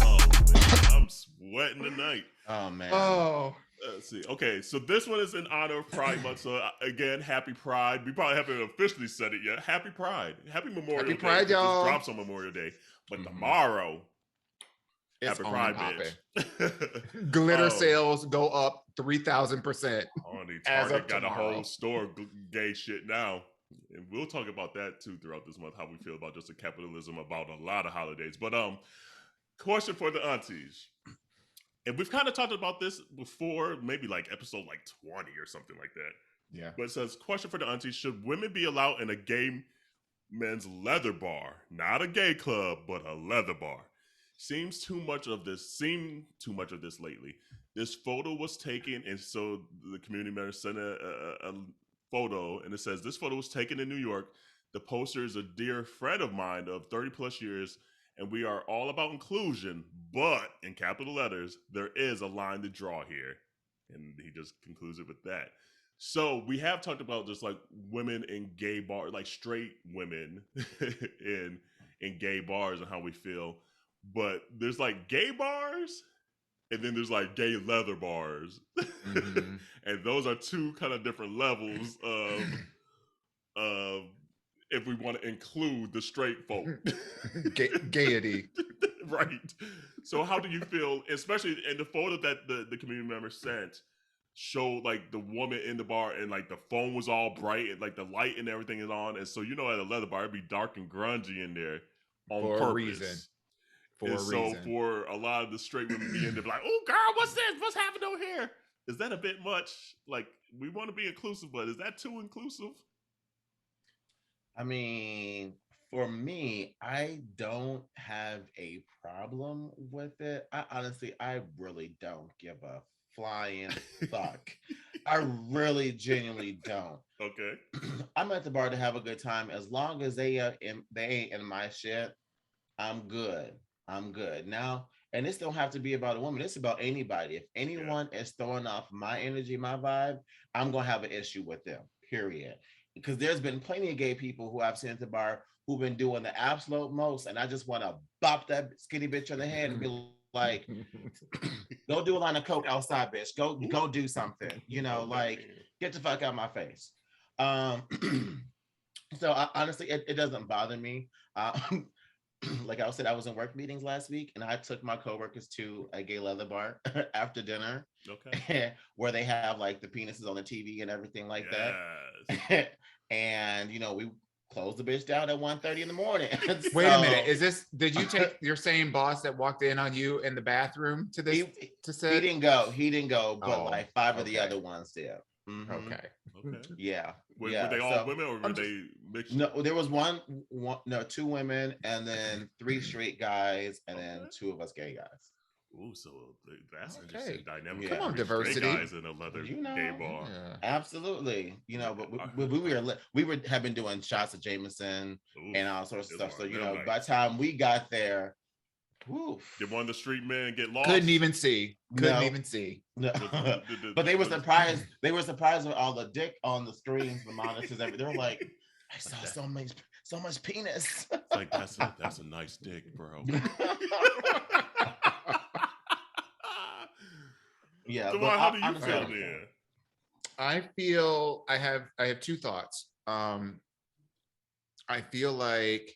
Oh man, I'm sweating tonight. Oh man. Oh. Let's see. Okay, so this one is in honor of Pride Month. So again, happy Pride. We probably haven't officially said it yet. Happy Pride. Happy Memorial Day. Pride, y'all. Just drops on Memorial Day. But tomorrow, It's happy on Pride, and bitch. Glitter sales go up 3,000%. Honey, As Target of got a tomorrow. whole store gay shit now. And we'll talk about that too throughout this month, how we feel about just the capitalism about a lot of holidays. But question for the aunties. And we've kind of talked about this before, maybe like episode like 20 or something like that. Yeah. But it says, question for the aunties, should women be allowed in a gay men's leather bar? Not a gay club, but a leather bar. Seen too much of this lately. This photo was taken, and so the community member sent a photo, and it says, this photo was taken in New York. The poster is a dear friend of mine of 30 plus years, and we are all about inclusion, but in capital letters, there is a line to draw here. And he just concludes it with that. So we have talked about just like women in gay bars, like straight women in gay bars and how we feel. But there's like gay bars, and then there's like gay leather bars. Mm-hmm. And those are two kind of different levels of if we want to include the straight folk. Gaiety. Right. So how do you feel, especially in the photo that the community member sent, showed like the woman in the bar and like the phone was all bright and like the light and everything is on. And so, at a leather bar, it'd be dark and grungy in there on For purpose. a reason. So for a lot of the straight women being there, like, oh girl, what's this? What's happening over here? Is that a bit much? Like, we want to be inclusive, but is that too inclusive? I mean, for me, I don't have a problem with it. I really don't give a flying fuck. I really genuinely don't. Okay. I'm at the bar to have a good time. As long as they ain't in my shit, I'm good. Now, and this don't have to be about a woman. It's about anybody. If anyone is throwing off my energy, my vibe, I'm gonna have an issue with them. Period. Because there's been plenty of gay people who I've seen at the bar who've been doing the absolute most, and I just want to bop that skinny bitch on the head and be like, "Go do a line of coke outside, bitch. Go do something. Like get the fuck out of my face." So honestly, it doesn't bother me. Like I said, I was in work meetings last week, and I took my coworkers to a gay leather bar after dinner. Okay. Where they have like the penises on the TV and everything like that. And we closed the bitch down at 1:30 in the morning. Wait a minute. Did you take your same boss that walked in on you in the bathroom to this? He didn't go, but like five of the other ones did. Mm-hmm. Okay. Yeah. Were they all women or were they mixed? No, there was two women, and then 3 straight guys, and then 2 of us gay guys. Ooh, so that's interesting dynamic. Come on, diversity. Guys in a leather gay bar. Yeah. Absolutely. But we have been doing shots of Jameson and all sorts of stuff. So by the time we got there, did one of the street men get lost? Couldn't even see. No. But they were surprised. They were surprised with all the dick on the screens, the monitors, everything. They were like, I saw so much penis. It's like that's a nice dick, bro. Yeah. So how do you feel then? I feel I have 2 thoughts. I feel like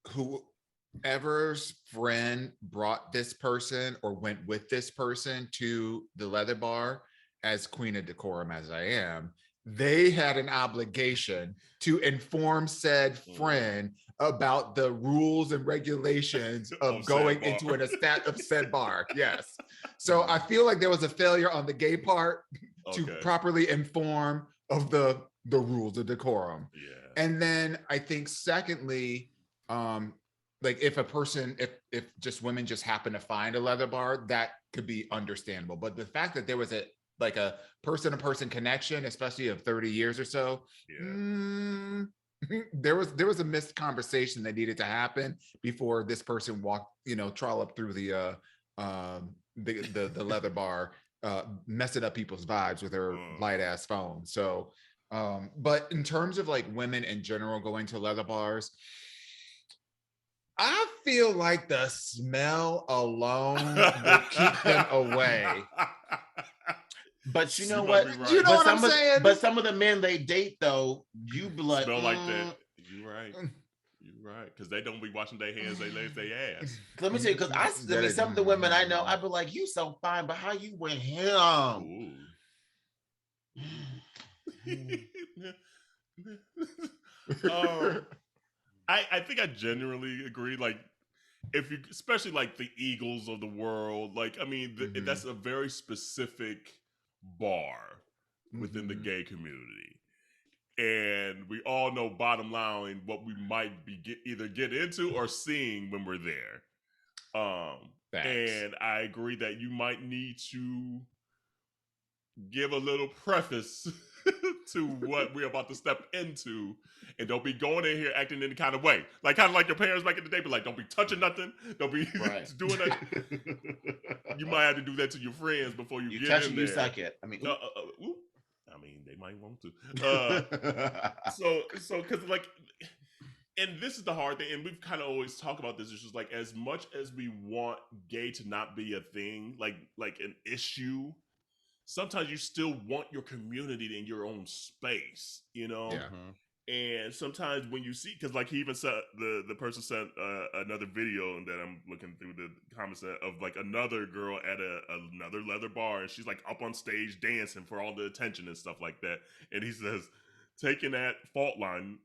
whoever's friend brought this person or went with this person to the leather bar, as Queen of Decorum as I am, they had an obligation to inform said friend about the rules and regulations of going into a stat of said bar. Yes. So I feel like there was a failure on the gay part to properly inform of the rules of decorum. Yeah. And then I think secondly, like if a person, if just women just happen to find a leather bar, that could be understandable. But the fact that there was a person-to-person connection, especially of 30 years or so, there was a missed conversation that needed to happen before this person walked, trolloped through the leather bar, messing up people's vibes with her light ass phone. So, but in terms of like women in general going to leather bars, I feel like the smell alone will keep them away. But you know what? Right. You know what I'm saying? But some of the men they date, though, you be like, smell like that. You're right. You're right. Because they don't be washing their hands, they lay their ass. Let me tell you, because some of the women I know, I be like, you so fine, but how you with him? I think I genuinely agree. Like, if you, especially like the Eagles of the world, like, I mean, that's a very specific bar within the gay community. And we all know, bottom line, what we might be either get into or seeing when we're there. And I agree that you might need to give a little preface to what we're about to step into, and don't be going in here acting any kind of way, like kind of like your parents back in the day, but like, don't be touching nothing, don't be doing that. You might have to do that to your friends before you get touch in it, there. You suck it. I mean, I mean, they might want to. So because like, and this is the hard thing, and we've kind of always talked about this. It's just like, as much as we want gay to not be a thing, like an issue, sometimes you still want your community in your own space, And sometimes when you see, because like he even said, the person sent another video, and that I'm looking through the comments of like another girl at another leather bar, and she's like up on stage dancing for all the attention and stuff like that. And he says, taking that fault line,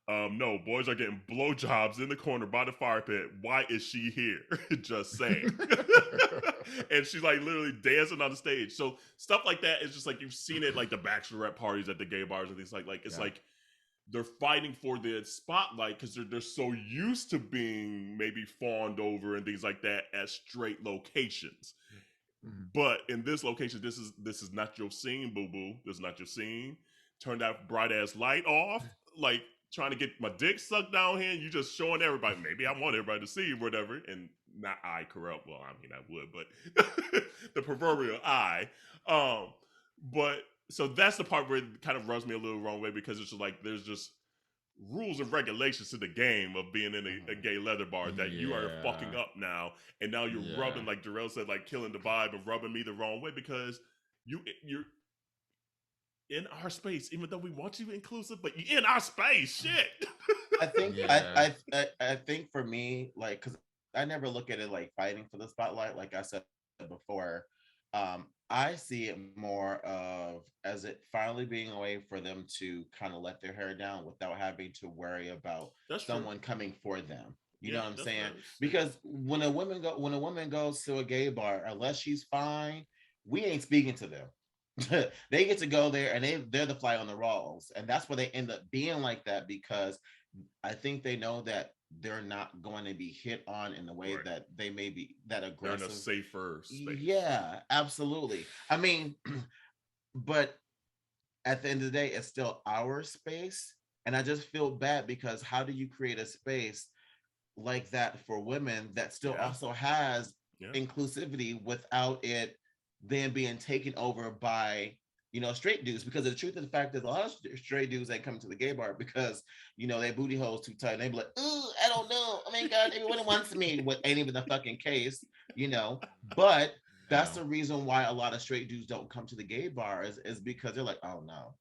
no, boys are getting blowjobs in the corner by the fire pit. Why is she here? Just saying. And she's like literally dancing on the stage. So stuff like that is just like, you've seen it like the bachelorette parties at the gay bars and things like it's like they're fighting for the spotlight because they're so used to being maybe fawned over and things like that at straight locations. But in this location, this is not your scene, boo-boo. This is not your scene. Turn that bright ass light off. Like, trying to get my dick sucked down here, and you just showing everybody, maybe I want everybody to see whatever, and not I, Kerel. Well, I mean, I would, but the proverbial I. But so that's the part where it kind of rubs me a little wrong way, because it's just like, there's just rules and regulations to the game of being in a gay leather bar that you are fucking up now, and now you're rubbing, like Jerrell said, like killing the vibe and rubbing me the wrong way, because you're in our space, even though we want you inclusive, but you're in our space. Shit. I think I think for me, like, because I never look at it like fighting for the spotlight. Like I said before, I see it more of as it finally being a way for them to kind of let their hair down without having to worry about someone coming for them. You know what I'm saying? Because when a woman goes to a gay bar, unless she's fine, we ain't speaking to them. They get to go there, and they're the fly on the walls, and that's why they end up being like that, because I think they know that they're not going to be hit on in the way that they may be that aggressive. They're in a safer space. Yeah, absolutely. I mean, but at the end of the day, it's still our space, and I just feel bad, because how do you create a space like that for women that still also has inclusivity without it then being taken over by, straight dudes? Because the truth of the fact is, a lot of straight dudes ain't coming to the gay bar because, they booty holes too tight. And they be like, ooh, I don't know. Oh my God, everyone wants me. What ain't even the fucking case, But that's the reason why a lot of straight dudes don't come to the gay bars, is because they're like, oh no,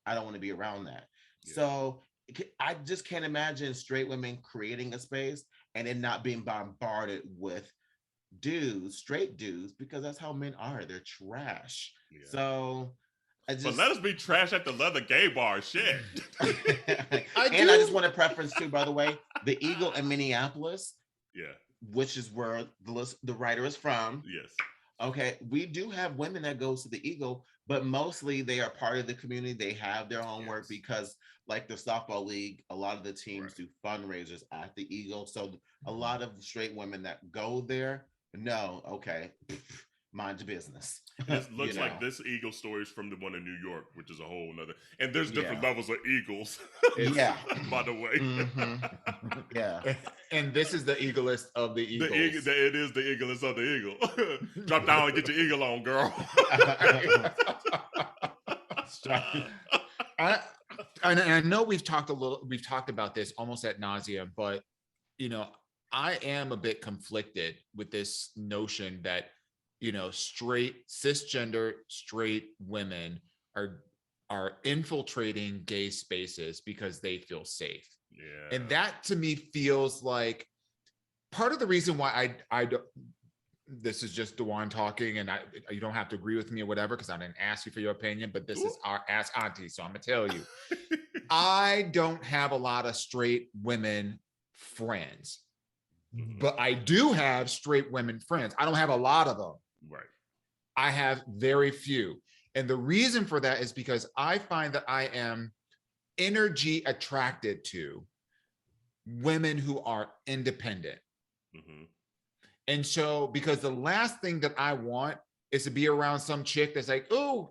I don't want to be around that. Yeah. So I just can't imagine straight women creating a space and it not being bombarded with straight dudes, because that's how men are. They're trash. So but let us be trash at the leather gay bar. Shit. I just want to preference too, by the way, the Eagle in Minneapolis, which is where the writer is from. Yes. Okay, we do have women that goes to the Eagle, but mostly they are part of the community. They have their homework because, like the softball league, a lot of the teams do fundraisers at the Eagle. So a lot of straight women that go there know, okay, mind your business. This looks like this eagle story is from the one in New York, which is a whole nother. And there's different levels of eagles. Yeah. By the way. Yeah. And this is the eaglest of the eagles. It is the eaglest of the eagle. Drop down and get your eagle on, girl. I know we've talked about this almost ad nauseum, but I am a bit conflicted with this notion that cisgender straight women are infiltrating gay spaces because they feel safe. Yeah. And that to me feels like part of the reason why I don't, this is just Dawon talking, and you don't have to agree with me or whatever, because I didn't ask you for your opinion, but this is our Ask Auntie, so I'm gonna tell you. I don't have a lot of straight women friends, but I do have straight women friends. I don't have a lot of them. Right. I have very few. And the reason for that is because I find that I am energy attracted to women who are independent. And so, because the last thing that I want is to be around some chick that's like, oh,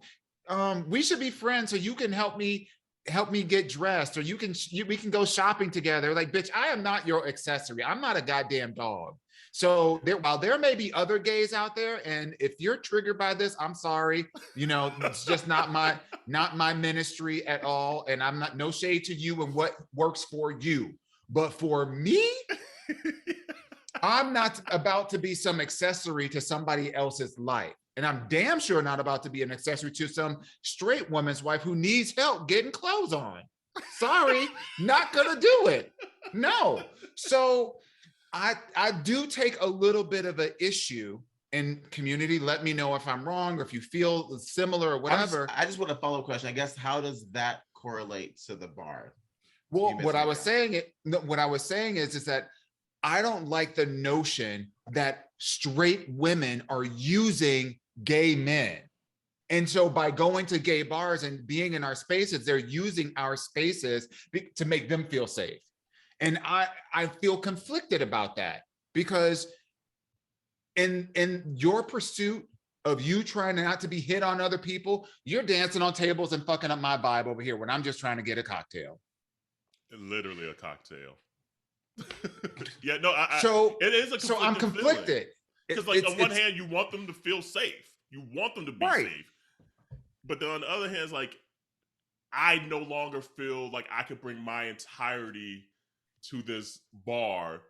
we should be friends so you can help me get dressed, or we can go shopping together. Like, bitch, I am not your accessory. I'm not a goddamn dog. So while there may be other gays out there, and if you're triggered by this, I'm sorry. It's just not my ministry at all. And I'm not, no shade to you and what works for you. But for me, I'm not about to be some accessory to somebody else's life. And I'm damn sure not about to be an accessory to some straight woman's wife who needs help getting clothes on. Sorry, not gonna do it. No. So I do take a little bit of an issue in community. Let me know if I'm wrong or if you feel similar or whatever. I just want a follow-up question. I guess, how does that correlate to the bar? Well, what I was saying is that I don't like the notion that straight women are using gay men. And so by going to gay bars and being in our spaces, they're using our spaces to make them feel safe. And I feel conflicted about that, because in your pursuit of you trying not to be hit on other people, you're dancing on tables and fucking up my vibe over here when I'm just trying to get a cocktail. Literally a cocktail. Yeah, no, it is a so I'm conflicted. Because on one hand, you want them to feel safe. You want them to be safe. But then on the other hand, it's like, I no longer feel like I could bring my entirety to this bar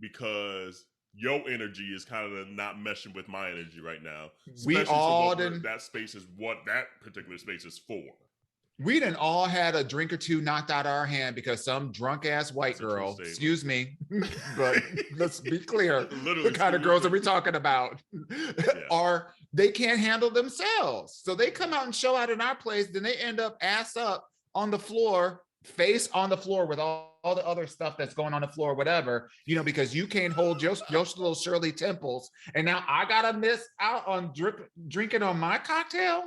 because your energy is kind of not meshing with my energy right now. That space is what that particular space is for. We done all had a drink or two knocked out of our hand because some drunk ass white girl, excuse me, but let's be clear, the kind of girls that we're talking about they can't handle themselves. So they come out and show out in our place, then they end up ass up on the floor, face on the floor with all the other stuff that's going on the floor, whatever, because you can't hold your little Shirley Temples. And now I gotta miss out on drinking on my cocktail.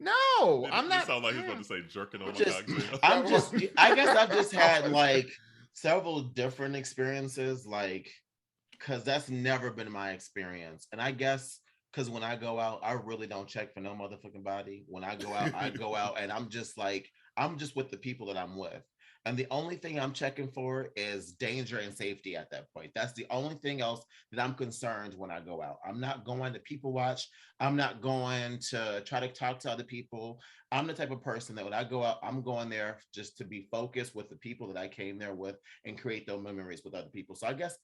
No, I'm not. Sound like he's about to say jerking on my cocktail. I guess I've just had like several different experiences, like, because that's never been my experience. And I guess because when I go out, I really don't check for no motherfucking body. When I go out, I go out and I'm just with the people that I'm with. And the only thing I'm checking for is danger and safety at that point. That's the only thing else that I'm concerned when I go out. I'm not going to people watch. I'm not going to try to talk to other people. I'm the type of person that when I go out, I'm going there just to be focused with the people that I came there with and create those memories with other people. So I guess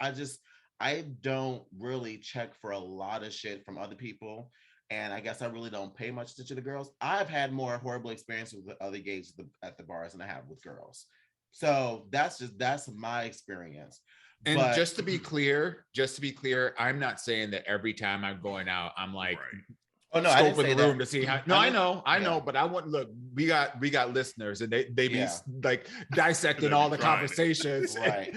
I don't really check for a lot of shit from other people. And I guess I really don't pay much attention to girls. I've had more horrible experiences with other gays at the bars than I have with girls. So that's my experience. And but, just to be clear, I'm not saying that every time I'm going out, I'm like, Oh no, I didn't scope of say the room that. to see how. No, I know, but I want look. We got listeners, and they be like dissecting all the conversations, right?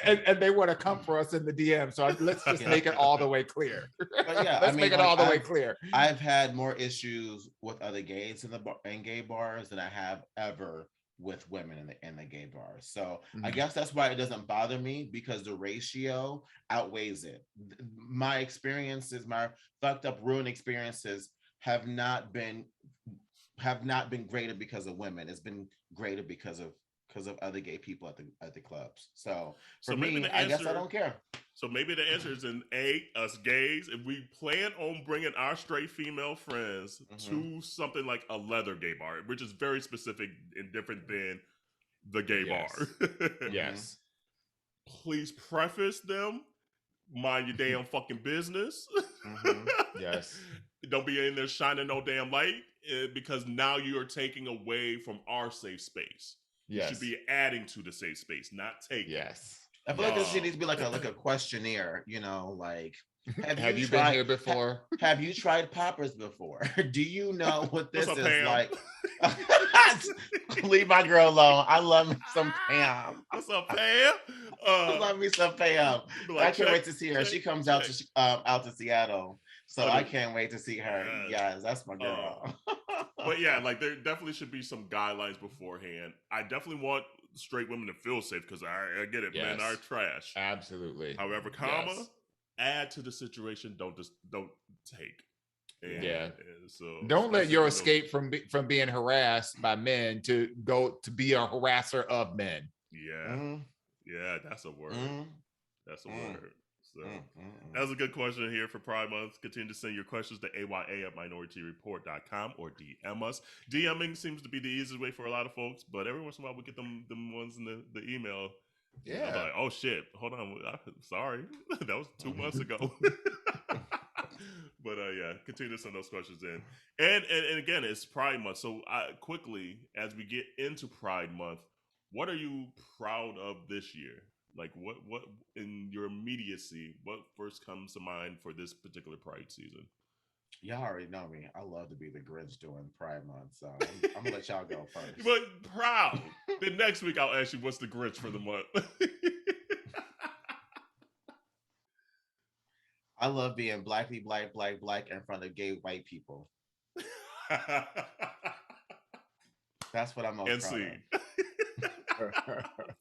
And they want to come for us in the DM. So let's just make it all the way clear. But yeah, let's make it all the way clear. I've had more issues with other gays in gay bars than I have ever with women in the gay bars. So I guess that's why it doesn't bother me, because the ratio outweighs it. My experiences, my fucked up ruined experiences have not been greater because of women. It's been greater because of other gay people at the clubs. So for me, I guess I don't care. So maybe the answer is in us gays, if we plan on bringing our straight female friends to something like a leather gay bar, which is very specific and different than the gay bar. Yes. Please preface them, mind your damn fucking business. Yes. Don't be in there shining no damn light, because now you are taking away from our safe space. Yes. You should be adding to the safe space, not taking. Yes. I feel like this shit needs to be like a questionnaire, you know, like have you been here before? Have you tried poppers before? Do you know what this is Pam? like? Leave my girl alone. I love me some Pam. What's up, Pam? I love me some Pam. Like, I can't wait to see her. She comes out to Seattle, so I can't wait to see her. Yes, that's my girl. But yeah, like there definitely should be some guidelines beforehand. I definitely want straight women to feel safe, because I get it, men are trash. Absolutely. However, add to the situation. Don't take. And so don't let your escape from being harassed by men to go to be a harasser of men. Yeah. Yeah, that's a word. That's a word. So that was a good question here for Pride Month. Continue to send your questions to aya@minorityareport.com or DM us. DMing seems to be the easiest way for a lot of folks, but every once in a while we get them ones in the email. Yeah. I'm like, oh shit, hold on. Sorry. That was 2 months ago. But continue to send those questions in. And again, it's Pride Month. So quickly, as we get into Pride Month, what are you proud of this year? Like what in your immediacy, what first comes to mind for this particular Pride season? Y'all already know me. I love to be the Grinch during Pride Month, so I'm gonna let y'all go first. But proud. Then next week I'll ask you what's the Grinch for the month. I love being black in front of gay white people. That's what I'm most proud of.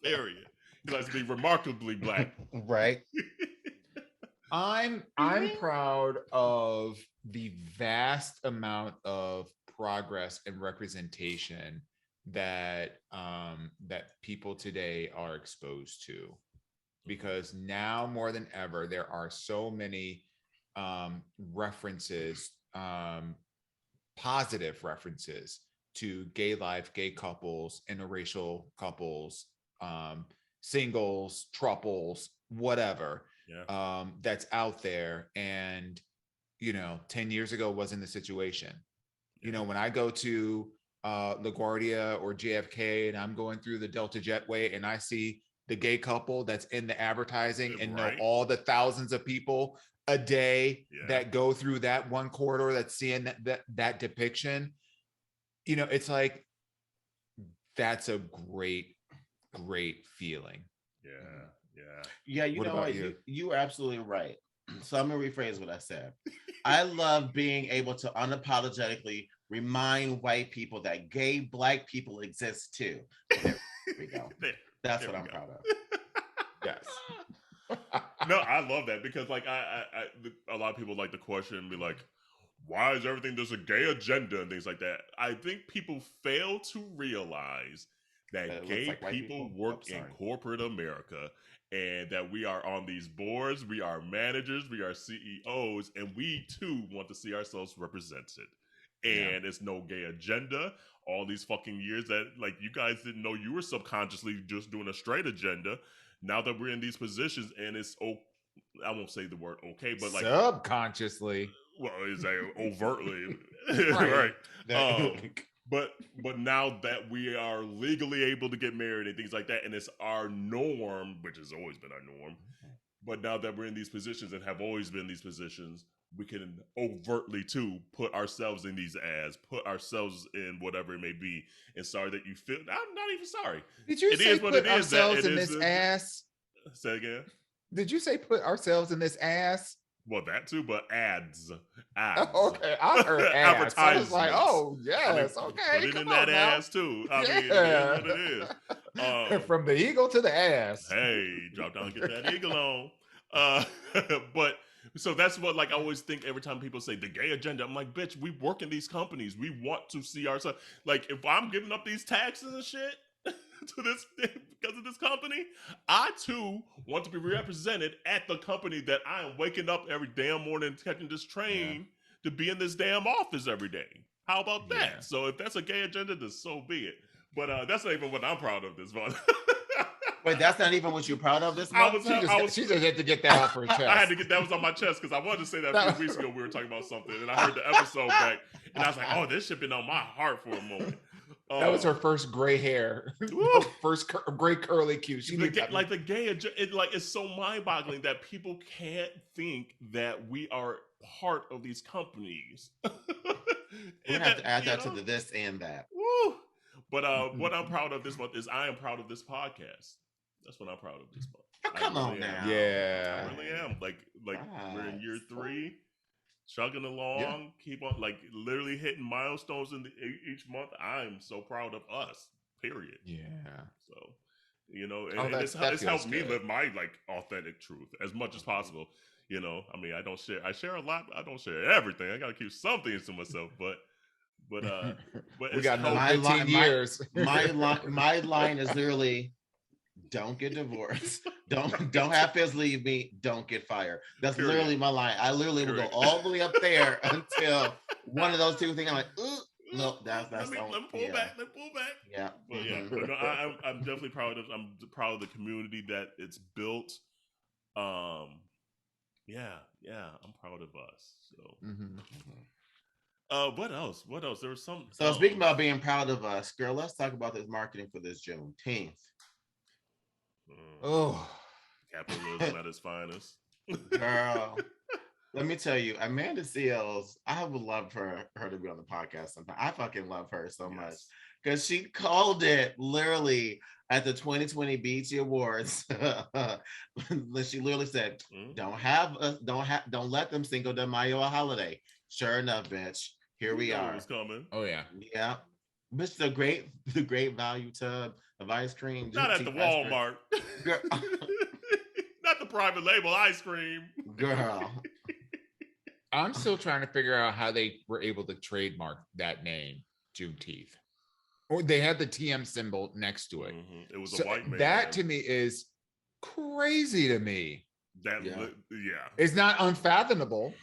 Period. He likes to be remarkably black. Right. I'm proud of the vast amount of progress and representation that people today are exposed to, because now more than ever there are so many references, positive references to gay life, gay couples, interracial couples, singles, truples, whatever, that's out there. And 10 years ago wasn't the situation. When I go to LaGuardia or JFK and I'm going through the Delta Jetway and I see the gay couple that's in the advertising and know all the thousands of people a day that go through that one corridor that's seeing that depiction, it's like, that's a great feeling. Yeah. You know what? You were absolutely right. So I'm gonna rephrase what I said. I love being able to unapologetically remind white people that gay black people exist too. There we go. That's what I'm proud of. Yes. No, I love that, because like a lot of people like to question and be like, why is everything there's a gay agenda and things like that? I think people fail to realize that gay people work in corporate America, and that we are on these boards, we are managers, we are CEOs, and we too want to see ourselves represented. And it's no gay agenda. All these fucking years that like you guys didn't know you were subconsciously just doing a straight agenda. Now that we're in these positions, and it's I won't say the word okay, but like subconsciously. Well, is that overtly right? But now that we are legally able to get married and things like that, and it's our norm, which has always been our norm, But now that we're in these positions and have always been in these positions, we can overtly too put ourselves in these ads, put ourselves in whatever it may be. And sorry that you feel. I'm not even sorry. Did you say put ourselves in this ass? Say again. Did you say put ourselves in this ass? Well, that too, but ads. Oh, okay, I heard ads. I was like, oh yes, okay. Put it in that ass too. I mean, it is what it is. From the eagle to the ass. Hey, drop down, get that eagle on. But so that's what, like, I always think every time people say the gay agenda, I'm like, bitch, we work in these companies. We want to see ourselves. Like, if I'm giving up these taxes and shit to this because of this company, I too want to be represented at the company that I am waking up every damn morning catching this train to be in this damn office every day. How about that? Yeah. So if that's a gay agenda, then so be it. But that's not even what I'm proud of this month. Wait, that's not even what you're proud of this month? She just had to get that off her chest. I had to get that was on my chest because I wanted to say that a few weeks ago. We were talking about something, and I heard the episode back, and I was like, "Oh, this shit been on my heart for a moment." That was her first gray hair, first gray curly Q. She like the gay, it's so mind-boggling that people can't think that we are part of these companies. We have to add that to the this and that. Woo. But what I'm proud of this month is I am proud of this podcast. That's what I'm proud of this month. Oh, come on now. Yeah. I really am. Like we're in year 3, chugging along, keep on like literally hitting milestones in each month. I'm so proud of us. Period. Yeah. So, and it's helped me live my like authentic truth as much as possible. I mean, I share a lot. I don't share everything. I got to keep some things to myself, but we got another 15 years. My line is literally, don't get divorced. Don't have Fizz leave me. Don't get fired. That's literally my line. I literally will go all the way up there until one of those two things. I'm like, no, that's let me pull back. Let me pull back. Yeah, but I'm definitely proud of. I'm proud of the community that it's built. Yeah, I'm proud of us. So, what else? There was some. So speaking about being proud of us, girl, let's talk about this marketing for this Juneteenth. Capitalism at its finest. Girl, let me tell you, Amanda Seals, I would love for her to be on the podcast sometime. I fucking love her so much because she called it literally at the 2020 BET Awards. She literally said, don't let them Cinco de Mayo a holiday. Sure enough, bitch, here we are. It's coming. Oh yeah. Bitch, the great value tub of ice cream. Not at the Walmart. Not the private label ice cream. Girl. I'm still trying to figure out how they were able to trademark that name, Juneteenth. Or they had the TM symbol next to it. Mm-hmm. It was a white man. That to me is crazy to me. It's not unfathomable,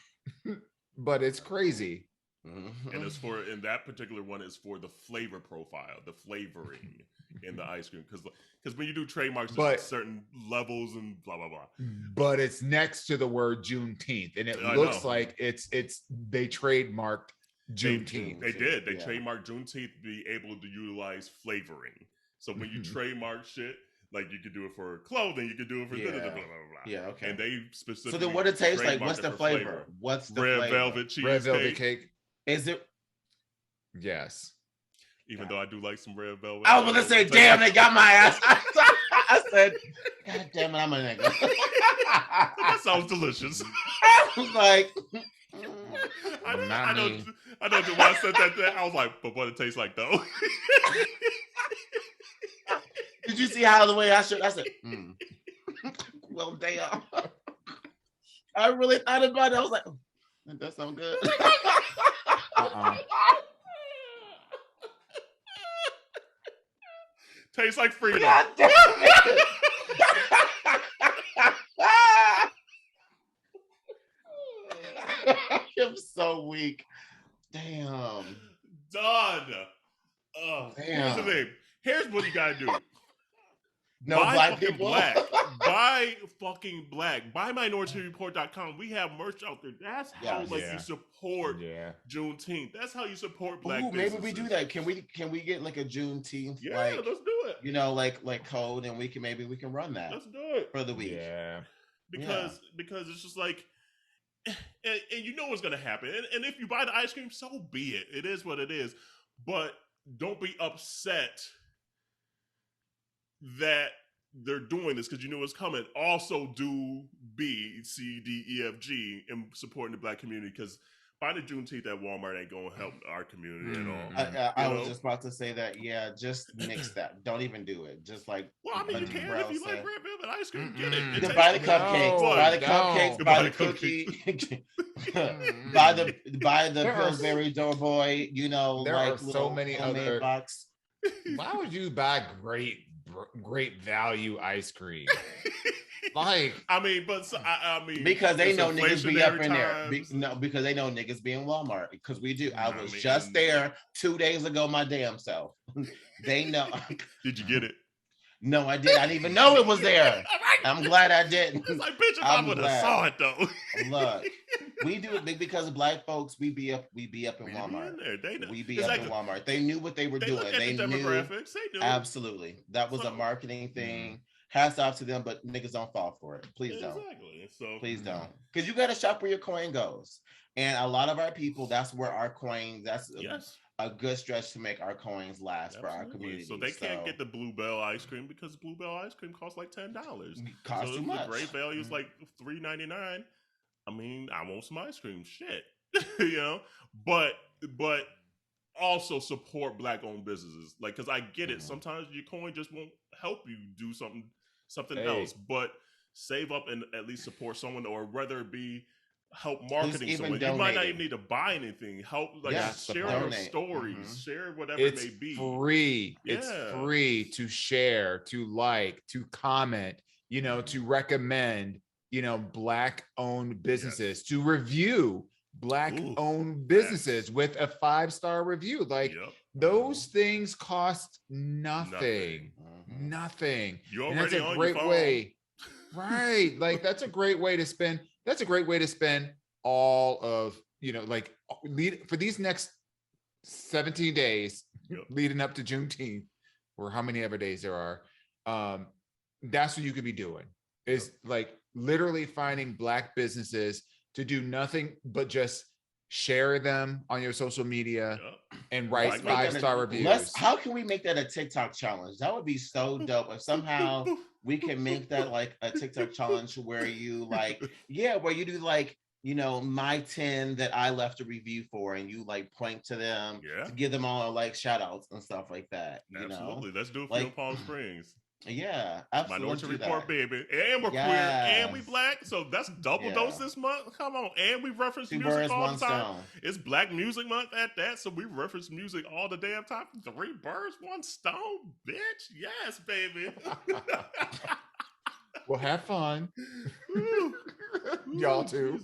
but it's crazy. Mm-hmm. And it's in that particular one is for the flavor profile, the flavoring in the ice cream. Because when you do trademarks, there's certain levels and blah, blah, blah. But it's next to the word Juneteenth. And it looks like it's they trademarked Juneteenth. They did. They trademarked Juneteenth to be able to utilize flavoring. So when you trademark shit, like you could do it for clothing, you could do it for blah, blah, blah, blah. Yeah, okay. And they specifically. So then what it tastes like? What's the flavor? What's the red flavor? Velvet cheesecake. Red velvet cake. Is it? Yes. Even though I do like some red velvet. I was going to say, damn, they got my ass. I said, God damn it, I'm a nigga. That sounds delicious. I was like, I know. When I said that, I was like, but what it tastes like though. Did you see how the way I said, well, damn. I really thought about it. I was like, that sounds good. Tastes like freedom. God damn it. I'm so weak. Damn. Done. Here's the thing. Here's what you gotta do. No black people. Buy fucking black. Buy MinorityReport.com. We have merch out there. That's how you support Juneteenth. That's how you support black businesses. Maybe we do that. Can we get like a Juneteenth? Yeah, let's do it. Like code, and we can run that. Let's do it for the week. Yeah. because it's just like, and you know what's gonna happen. And if you buy the ice cream, so be it. It is what it is. But don't be upset that they're doing this because you know what's coming. Also, do B, C, D, E, F, G in supporting the Black community, because buying the Juneteenth at Walmart ain't gonna help our community at all. I was just about to say that. Yeah, just mix that. Don't even do it. Just like, well, I mean, you can if you like red velvet ice cream, get it. Buy the cupcakes. Buy the cupcakes. Buy the cookie. buy the Pillsbury Doughboy. You know, there like are so many other box. Why would you buy great value ice cream? Like, I mean, but I mean, because they know niggas be up in there. Because they know niggas be in Walmart. Because we do. I was just there 2 days ago, my damn self. They know. Did you get it? No, I didn't. I didn't even know it was there. I'm glad I didn't. It's like, bitch, if I would have saw it though. Look, we do it because of Black folks. We be up in Walmart. We be up in Walmart. They knew what they were doing. They knew. Demographics. They knew. Absolutely. That was a marketing thing. Hats off to them, but niggas don't fall for it. Please don't. Exactly. So please don't. Because you got to shop where your coin goes. And a lot of our people, that's where our coins, a good stretch to make our coins last for our community. So they can't get the Bluebell ice cream because Bluebell ice cream costs like $10. Costs too much. The great value is like $3.99. I mean, I want some ice cream. Shit. You know? But also support Black owned businesses. Like, because I get it. Sometimes your coin just won't help you do something else, but save up and at least support someone, or whether it be help marketing someone. You might not even need to buy anything. Help, like, share your stories, share whatever it may be. Free. Yeah. It's free to share, to like, to comment, you know, to recommend, you know, Black owned businesses, to review Black owned businesses with a 5-star review. Like, those things cost nothing. Nothing. And that's a great way. Right. Like, that's a great way to spend. That's a great way to spend all of, you know, like, for these next 17 days leading up to Juneteenth, or how many ever days there are. That's what you could be doing, is like literally finding Black businesses to do nothing but just share them on your social media and write 5-star reviews. How can we make that a TikTok challenge? That would be so dope if somehow we can make that like a TikTok challenge where you like, where you do like, you know, my 10 that I left a review for, and you like point to them to give them all like shout outs and stuff like that. Absolutely. Let's do it for like, Palm Springs. Yeah, absolutely. Minority Report, baby. And we're queer, and we Black. So that's double dose this month. Come on. And we reference 2 music birds, all one the time. stone. It's Black Music Month at that. So we reference music all the damn time. 3 birds, 1 stone, bitch. Yes, baby. Well, have fun. Y'all too.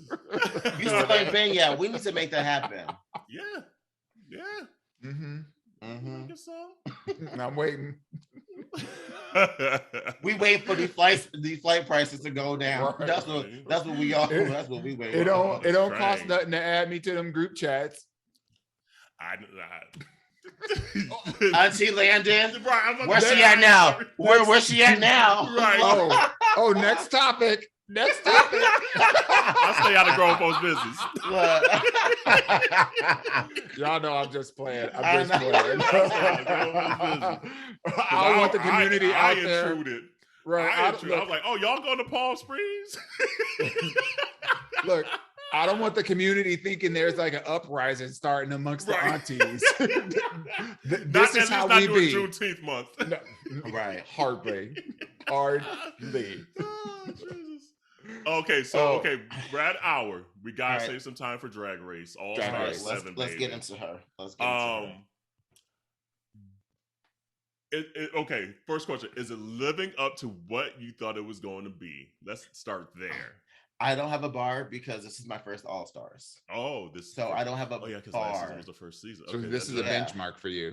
You still ain't been yet. We need to make that happen. Yeah. Get some? I'm waiting. We wait for these flight prices to go down. Right. That's what we all. That's what we wait. It don't cost nothing to add me to them group chats. Auntie Landon, where's she at now? Where's she at now? Right. Oh, next topic. I'll stay out of grown folks' business. Y'all know I'm just playing. I want the community out there. Intruded. Right. I was like, oh, y'all going to Palm Springs? Look, I don't want the community thinking there's like an uprising starting amongst the aunties. This is how we be. Juneteenth month. No, right. Hardly. Oh, Jesus. Okay, so we're at an hour. We gotta save some time for Drag Race. All Star 7. Let's get into her. Okay, first question: is it living up to what you thought it was going to be? Let's start there. I don't have a bar because this is my first All Stars. Oh, I don't have a bar. Because last season was the first season. So this is a benchmark for you.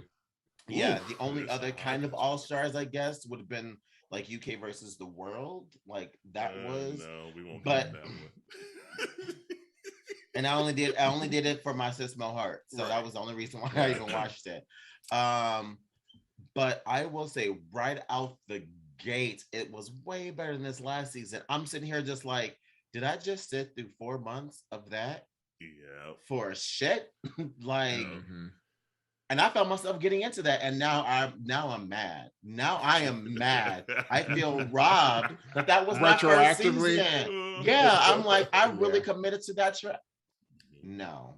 Yeah, the only other kind of All Stars, I guess, would have been like UK versus the world. Like that was. No, we won't. But that one. And I only did it for my sis Mo Hart, so that was the only reason why I even watched it. But I will say right out the gate, it was way better than this last season. I'm sitting here just like, did I just sit through 4 months of that? Yeah. For shit? Like, Mm-hmm. and I found myself getting into that, and now I'm mad. Now I am mad. I feel robbed that was my first season. Yeah, I'm like, I really committed to that track. No.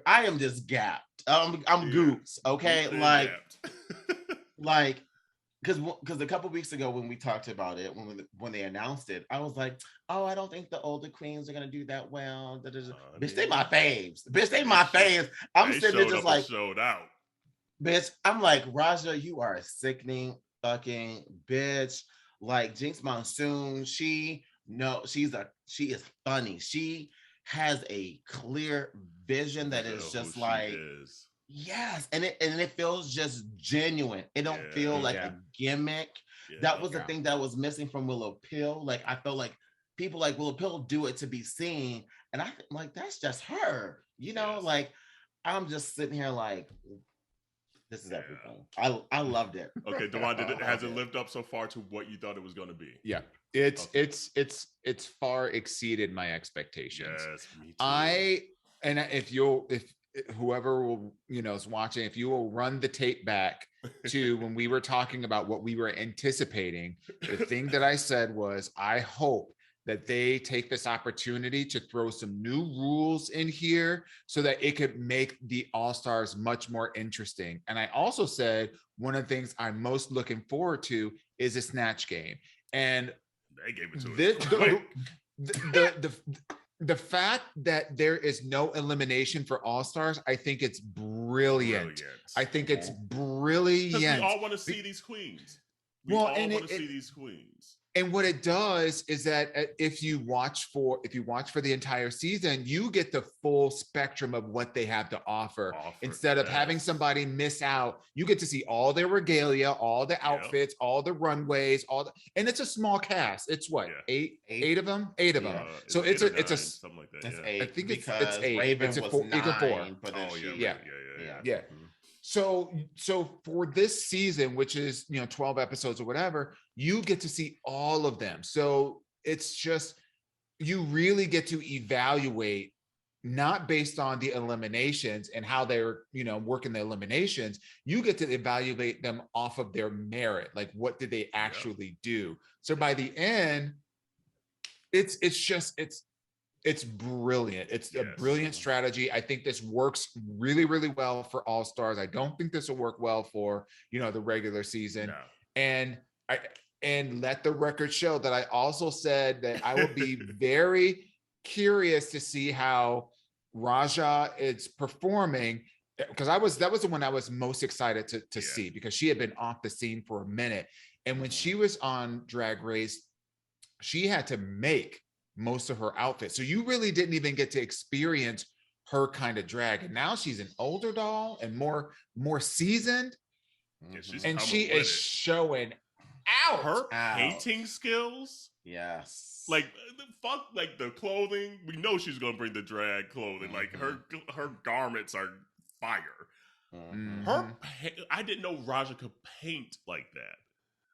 I am just gapped. I'm goops. Okay, like because a couple weeks ago when we talked about it, when they announced it, I was like, oh, I don't think the older queens are gonna do that well. Bitch, they my faves. Bitch, they my faves. I'm sitting there just like, showed out. Bitch, I'm like, Raja, you are a sickening fucking bitch. Like Jinx Monsoon, she is funny. She has a clear vision that is just like, yes, and it feels just genuine. It don't feel like a gimmick. That was the thing that was missing from Willow Pill. Like, I felt like people like Willow Pill do it to be seen, and I think like that's just her. You know, like I'm just sitting here like, this is everything. I loved it. Okay, Dawon, has it lived up so far to what you thought it was going to be? Yeah, it's far exceeded my expectations. Yes, me too. If whoever will is watching, if you will run the tape back to when we were talking about what we were anticipating, the thing that I said was, I hope that they take this opportunity to throw some new rules in here so that it could make the All-Stars much more interesting. And I also said one of the things I'm most looking forward to is a snatch game. And they gave it to us. The fact that there is no elimination for All-Stars, I think it's brilliant. I think it's brilliant. Because we all want to see these queens. We all want to see these queens. And what it does is that if you watch for the entire season, you get the full spectrum of what they have to offer. Instead of having somebody miss out, you get to see all their regalia, all the outfits, all the runways, and it's a small cast. It's what, eight of them. So it's a something like that. It's 8. I think it's 8. Raven it's was 4, 9, but then yeah. So for this season, which is 12 episodes or whatever, you get to see all of them. So it's just, you really get to evaluate, not based on the eliminations and how they're working the eliminations. You get to evaluate them off of their merit, like what did they actually do. So by the end, it's brilliant. It's a brilliant strategy. I think this works really, really well for All-Stars. I don't think this will work well for, the regular season. No. And let the record show that I also said that I would be very curious to see how Raja is performing, because that was the one I was most excited to see, because she had been off the scene for a minute. And when she was on Drag Race, she had to make most of her outfits. So you really didn't even get to experience her kind of drag. And now she's an older doll and more seasoned. And she is showing out. Her painting skills. Yes. Like, fuck, like the clothing. We know she's going to bring the drag clothing. Like her garments are fire. I didn't know Raja could paint like that.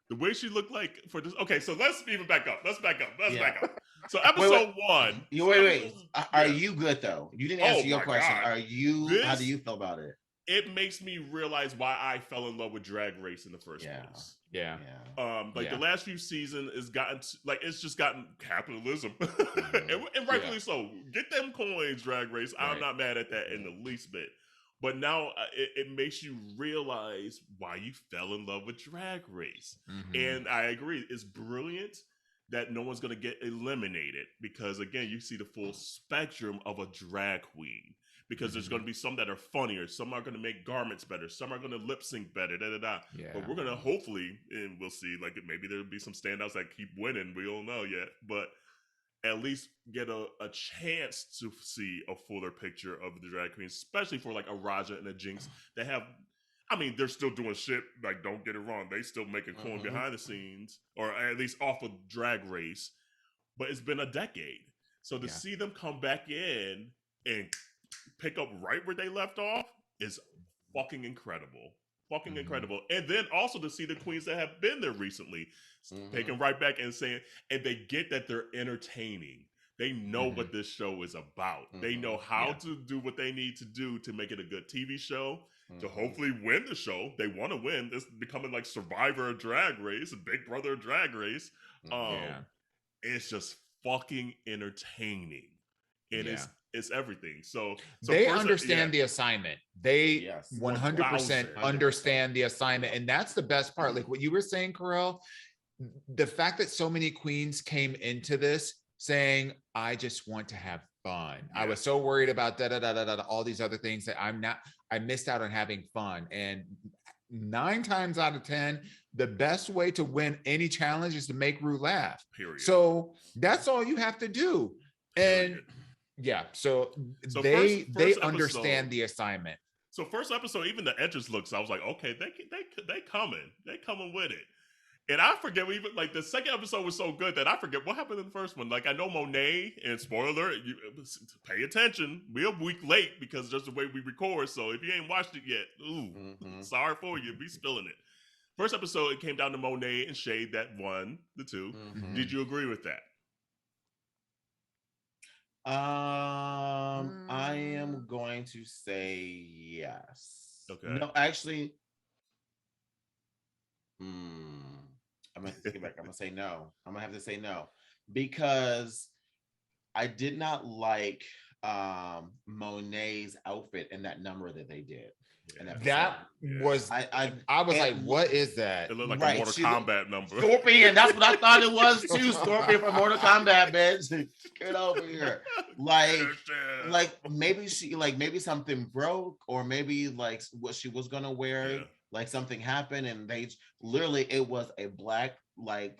The way she looked like for this. Okay, so let's even back up. Let's back up. So episode 1. Wait. Are you good though? You didn't answer your question. God. Are you? How do you feel about it? It makes me realize why I fell in love with Drag Race in the first place. Yeah. The last few seasons it's just gotten capitalism, and rightfully so. Get them coins, Drag Race. I'm not mad at that in the least bit. But now it makes you realize why you fell in love with Drag Race. And I agree. It's brilliant that no one's going to get eliminated because, again, you see the full spectrum of a drag queen. Because there's going to be some that are funnier. Some are going to make garments better. Some are going to lip sync better. Yeah. But we're going to hopefully, and we'll see, like maybe there'll be some standouts that keep winning. We don't know yet. But at least get a chance to see a fuller picture of the drag queens, especially for like a Raja and a Jinx that have, I mean, they're still doing shit. Like, don't get it wrong. They still making coin behind the scenes, or at least off of Drag Race. But it's been a decade. So to see them come back in and pick up right where they left off is fucking incredible. fucking incredible. And then also to see the queens that have been there recently, taking right back and saying, and they get that they're entertaining. They know what this show is about. They know how to do what they need to do to make it a good TV show, to hopefully win the show. They want to win. It's becoming like Survivor of Drag Race, a Big Brother of Drag Race. It's just fucking entertaining. And it's everything. So they understand the assignment. They 100% understand the assignment. And that's the best part. Like what you were saying, Kerel, the fact that so many queens came into this saying, I just want to have fun. I was so worried about all these other things that I missed out on having fun. And 9 times out of 10, the best way to win any challenge is to make Rue laugh. Period. So that's all you have to do. And so they understand the assignment. So first episode, even the entrance looks, I was like, okay, they coming with it. And I forget, even like the second episode was so good that I forget what happened in the first one. Like I know Monet, and spoiler, you pay attention. We're a week late because just the way we record. So if you ain't watched it yet, sorry for you, be spilling it. First episode, it came down to Monet and Shade that won the 2. Did you agree with that? I am going to say yes. Okay. No, actually, I'm gonna take it back. I'm gonna say no. I'm gonna have to say no because I did not like Monet's outfit in that number that they did. That was I was like, what is that? It looked like a Mortal Kombat number. Scorpion, that's what I thought it was too. Scorpion from Mortal Kombat, bitch. Get over here. Like maybe maybe something broke, or maybe like what she was gonna wear, like something happened, and they literally it was a black like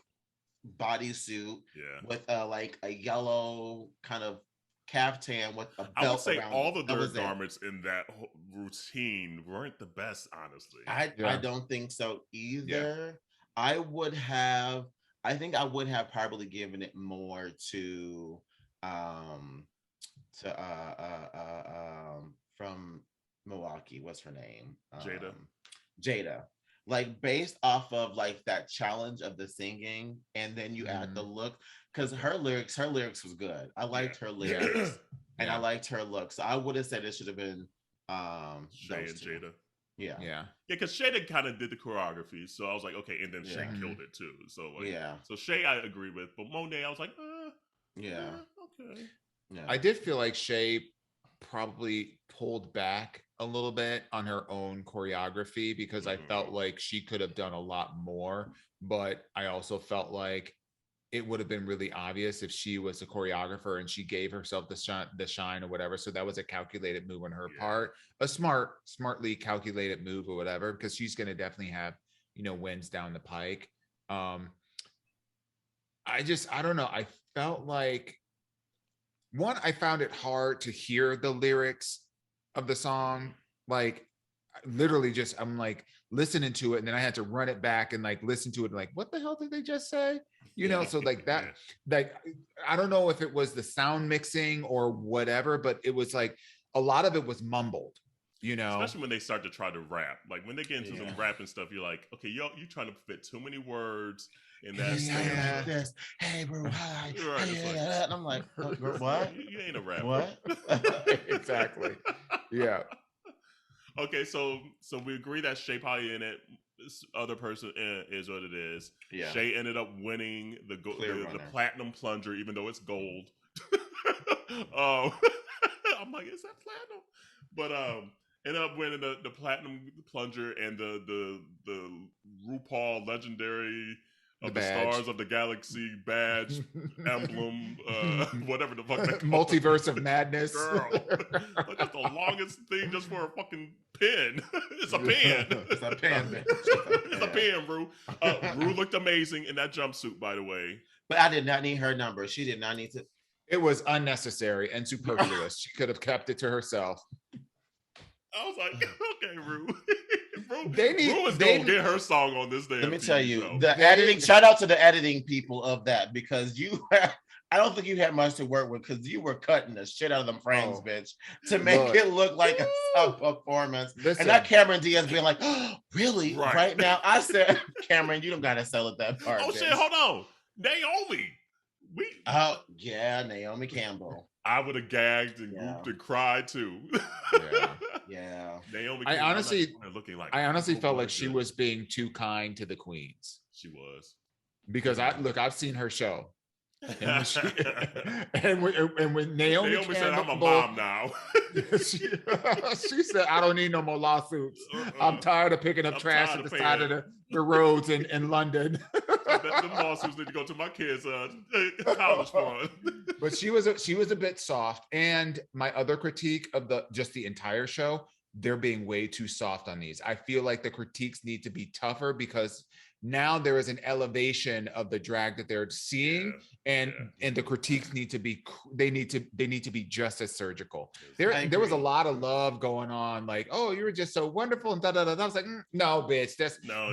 bodysuit with like a yellow kind of caftan with a belt. I would say around all of their garments in that routine weren't the best, honestly. I don't think so either. I think I would have probably given it more to from Milwaukee, what's her name? Jada. Like based off of like that challenge of the singing, and then you add the look, because her lyrics was good. I liked her lyrics and I liked her look. So I would have said it should have been Shay and Jada. Yeah, because Shayda kind of did the choreography, so I was like, okay, and then Shay killed it too. So like, so Shay I agree with, but Monet I was like, okay. Yeah. I did feel like Shay probably pulled back a little bit on her own choreography because I felt like she could have done a lot more, but I also felt like it would have been really obvious if she was a choreographer and she gave herself the shine or whatever. So that was a calculated move on her part, a smartly calculated move or whatever, because she's going to definitely have, wins down the pike. I don't know. I felt like I found it hard to hear the lyrics of the song. Like literally I'm like listening to it, and then I had to run it back and like listen to it and like, what the hell did they just say? So like that, like, I don't know if it was the sound mixing or whatever, but it was like a lot of it was mumbled, Especially when they start to try to rap. Like when they get into some rap and stuff, you're like, okay, you trying to fit too many words in that stanza. Hey, bro, hi. Right, and I'm like, what? You ain't a rapper. What? Exactly. Yeah. Okay, so we agree that Shay probably in it. This other person is what it is. Yeah. Shay ended up winning the platinum plunger, even though it's gold. I'm like, is that platinum? But ended up winning the platinum plunger and the Rupaul legendary of the Stars of the Galaxy badge, emblem, whatever the fuck that multiverse of madness. Girl, like, that's the longest thing just for a fucking pen. It's a pen. It's a pen. It's a pen, Rue. Rue looked amazing in that jumpsuit, by the way. But I did not need her number. She did not need to. It was unnecessary and superfluous. She could have kept it to herself. I was like, okay, Rue. Rue is gonna get her song on this day. Let me tell you, the editing. Shout out to the editing people of that, because I don't think you had much to work with because you were cutting the shit out of them frames, bitch, to make Look. it look like a performance. Listen. And not Cameron Diaz being like, oh, really? Right. Right now? I said, Cameron, you don't gotta sell it that part. Oh bitch. shit, hold on. Naomi. Oh, yeah, Naomi Campbell. I would have gagged and whooped and cried too. Yeah. Naomi I honestly looking like I honestly felt like she was being too kind to the queens. She was. Because I've seen her show. And when Naomi Campbell, said, "I'm a Campbell- mom now." she said, "I don't need no more lawsuits. I'm tired of picking up trash at the side of the roads in London." The lawsuits need to go to my kids' college fund. But she was a bit soft. And my other critique of the entire show, they're being way too soft on these. I feel like the critiques need to be tougher because now there is an elevation of the drag that they're seeing, and the critiques need to be just as surgical. There was a lot of love going on, like, oh, you were just so wonderful and da da da. I was like, no, bitch,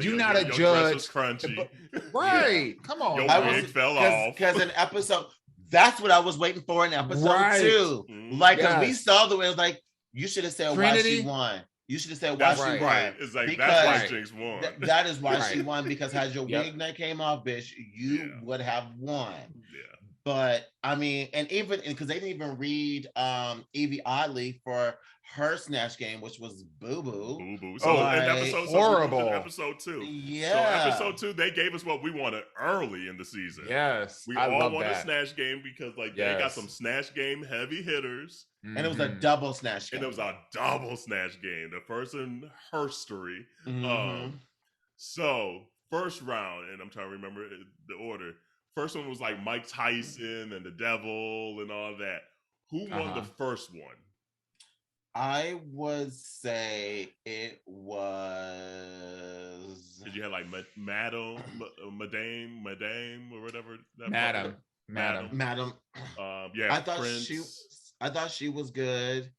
you're not a judge. Crunchy. Right? Come on, your wig fell off because in episode. That's what I was waiting for in episode 2. Like, because we saw the way it was like, you should have said Trinity. Why she won. You should have said why she won. Right. It's like because that's why Jinx won. That is why she won, because had your wig that came off, bitch, you would have won. Yeah. But I mean, and even because they didn't even read Evie Oddly for her snatch game, which was Boo Boo. So in episode horrible. Episode 2. Yeah. So episode 2, they gave us what we wanted early in the season. Yes. We all wanted a snatch game because they got some snatch game heavy hitters. And it was a double snatch game. And it was a double snatch game. The first in history. So first round, and I'm trying to remember the order. First one was like Mike Tyson and the Devil and all that. Who won the first one? I would say it was. Did you have like Madame, or whatever? Madam. Yeah. I thought she was good,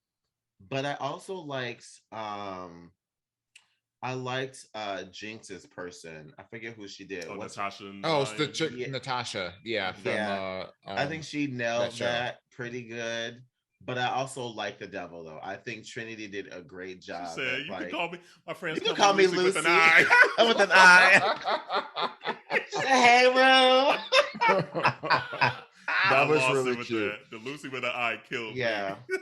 but I also liked. I liked Jinx's person. I forget who she did. Natasha. It's the chick, Natasha. Yeah. From, I think she nailed that pretty good. But I also like the Devil, though. I think Trinity did a great job. She said, you can call me, my friends. You can call me Lucy with an eye. With an eye. Hey, bro. That was really cute. The Lucy with an eye killed me.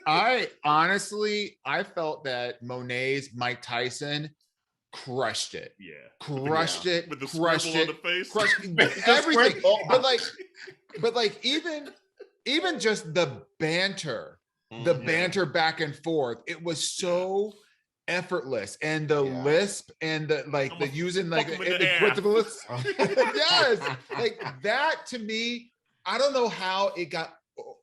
I honestly felt that Monet's Mike Tyson crushed it. Yeah. Crushed it. With the crushed scribble it. on the face. Crushed everything. But like even just the banter. The banter back and forth, it was so effortless, and the lisp and the using the equivalence. Yes, like that to me. I don't know how it got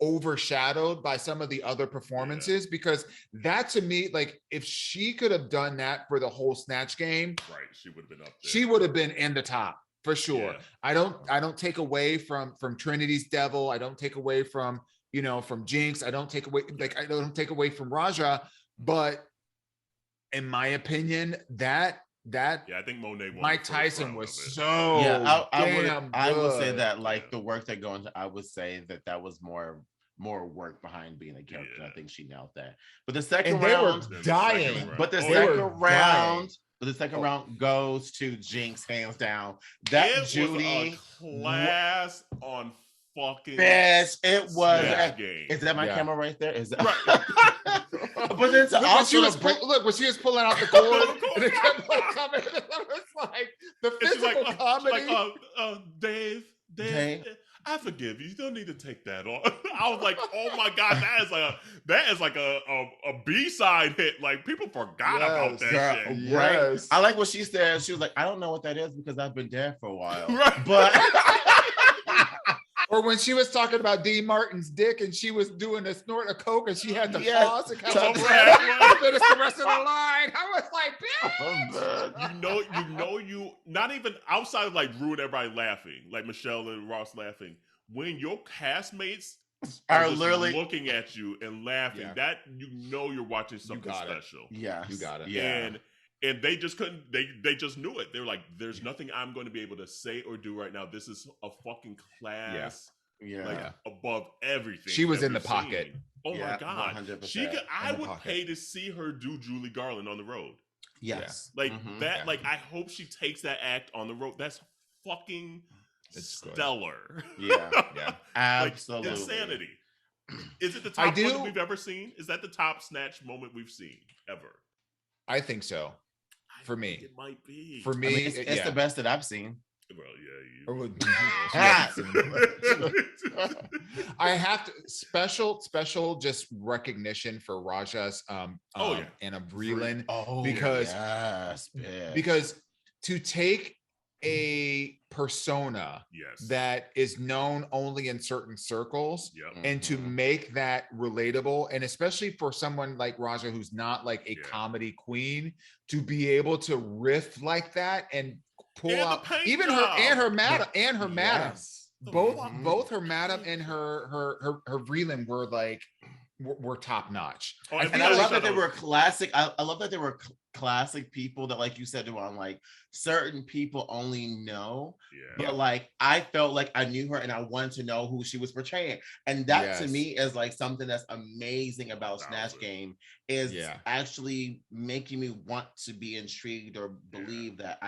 overshadowed by some of the other performances because that to me, like if she could have done that for the whole snatch game, right? She would have been up there. She would have been in the top for sure. Yeah. I don't take away from Trinity's Devil. I don't take away from Jinx. I don't take away from Raja, but in my opinion, I think Monet won. Mike Tyson was so I would say that like the work that goes, I would say that was more work behind being a character. I think she nailed that. But the second round, they were dying. But the second round goes to Jinx hands down. That Judy was a class on fucking yes, it was. Game. Is that my camera right there? Is that right? But it's also when she was pulling out the cord, and it kept like coming. It was like the physical comedy. Dave, I forgive you. You don't need to take that on. I was like, oh my god, that is like a B-side hit. Like people forgot about that shit. Right? Yes. I like what she said. She was like, I don't know what that is because I've been dead for a while. Right. But or when she was talking about D. Martin's dick and she was doing a snort of coke and she had to pause and finish the rest of the line. I was like, bitch. You not even outside of like ruin everybody laughing, like Michelle and Ross laughing. When your castmates are literally looking at you and laughing, that you're watching something special. Yeah, you got it. Yeah. And they just couldn't. They just knew it. They were like, "There's nothing I'm going to be able to say or do right now. This is a fucking class Yeah. Above everything. She was in the pocket. Oh my God. 100%. She could, I would pay to see her do Judy Garland on the road. Yes. Like that, like I hope she takes that act on the road. That's fucking stellar. Yeah. Absolutely. Like, insanity. Is it the top one that we've ever seen? Is that the top snatch moment we've seen ever? I think so. For me. It might be. For me, I mean, it's the best that I've seen. Well, I have to special just recognition for Raja's Anna Breland because to take a persona that is known only in certain circles and to make that relatable, and especially for someone like Raja who's not like a comedy queen, to be able to riff like that and pull out even her madam both her madam and her Vreeland were top notch. And I love that they were classic. I love that they were classic people that, like you said, like certain people only know. But like I felt like I knew her and I wanted to know who she was portraying. And that to me is like something that's amazing about Snatch Game is actually making me want to be intrigued or believe that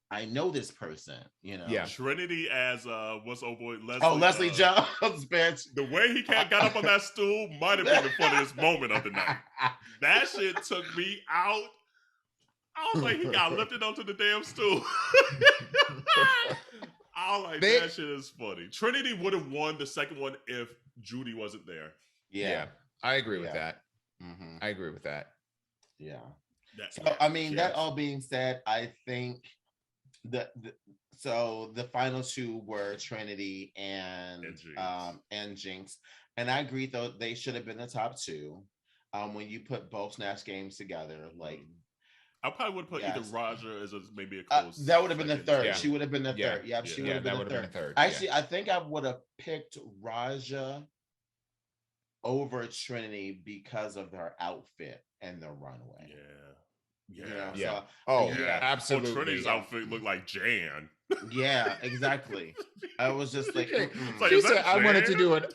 I know this person, you know. Yeah. Trinity as what's old boy Leslie. Oh, Leslie Jones, bitch. The way he got up on that stool might have been the funniest moment of the night. That shit took me out. I was like, he got lifted onto the damn stool. I was like, that shit is funny. Trinity would have won the second one if Judy wasn't there. Yeah. I agree with that. I agree with that. Yeah. So I mean, that all being said, I think so the final two were Trinity and Jinx, and I agree though they should have been the top two. When you put both Snatch Games together, like I probably would put either Raja as maybe a close. That would have been the third. Yeah. She would have been the third. Yeah, she would have been the third. Actually, I think I would have picked Raja over Trinity because of her outfit and the runway. Absolutely. Trinity's outfit looked like Jan. Yeah, exactly. I was just like, she said, I wanted to do an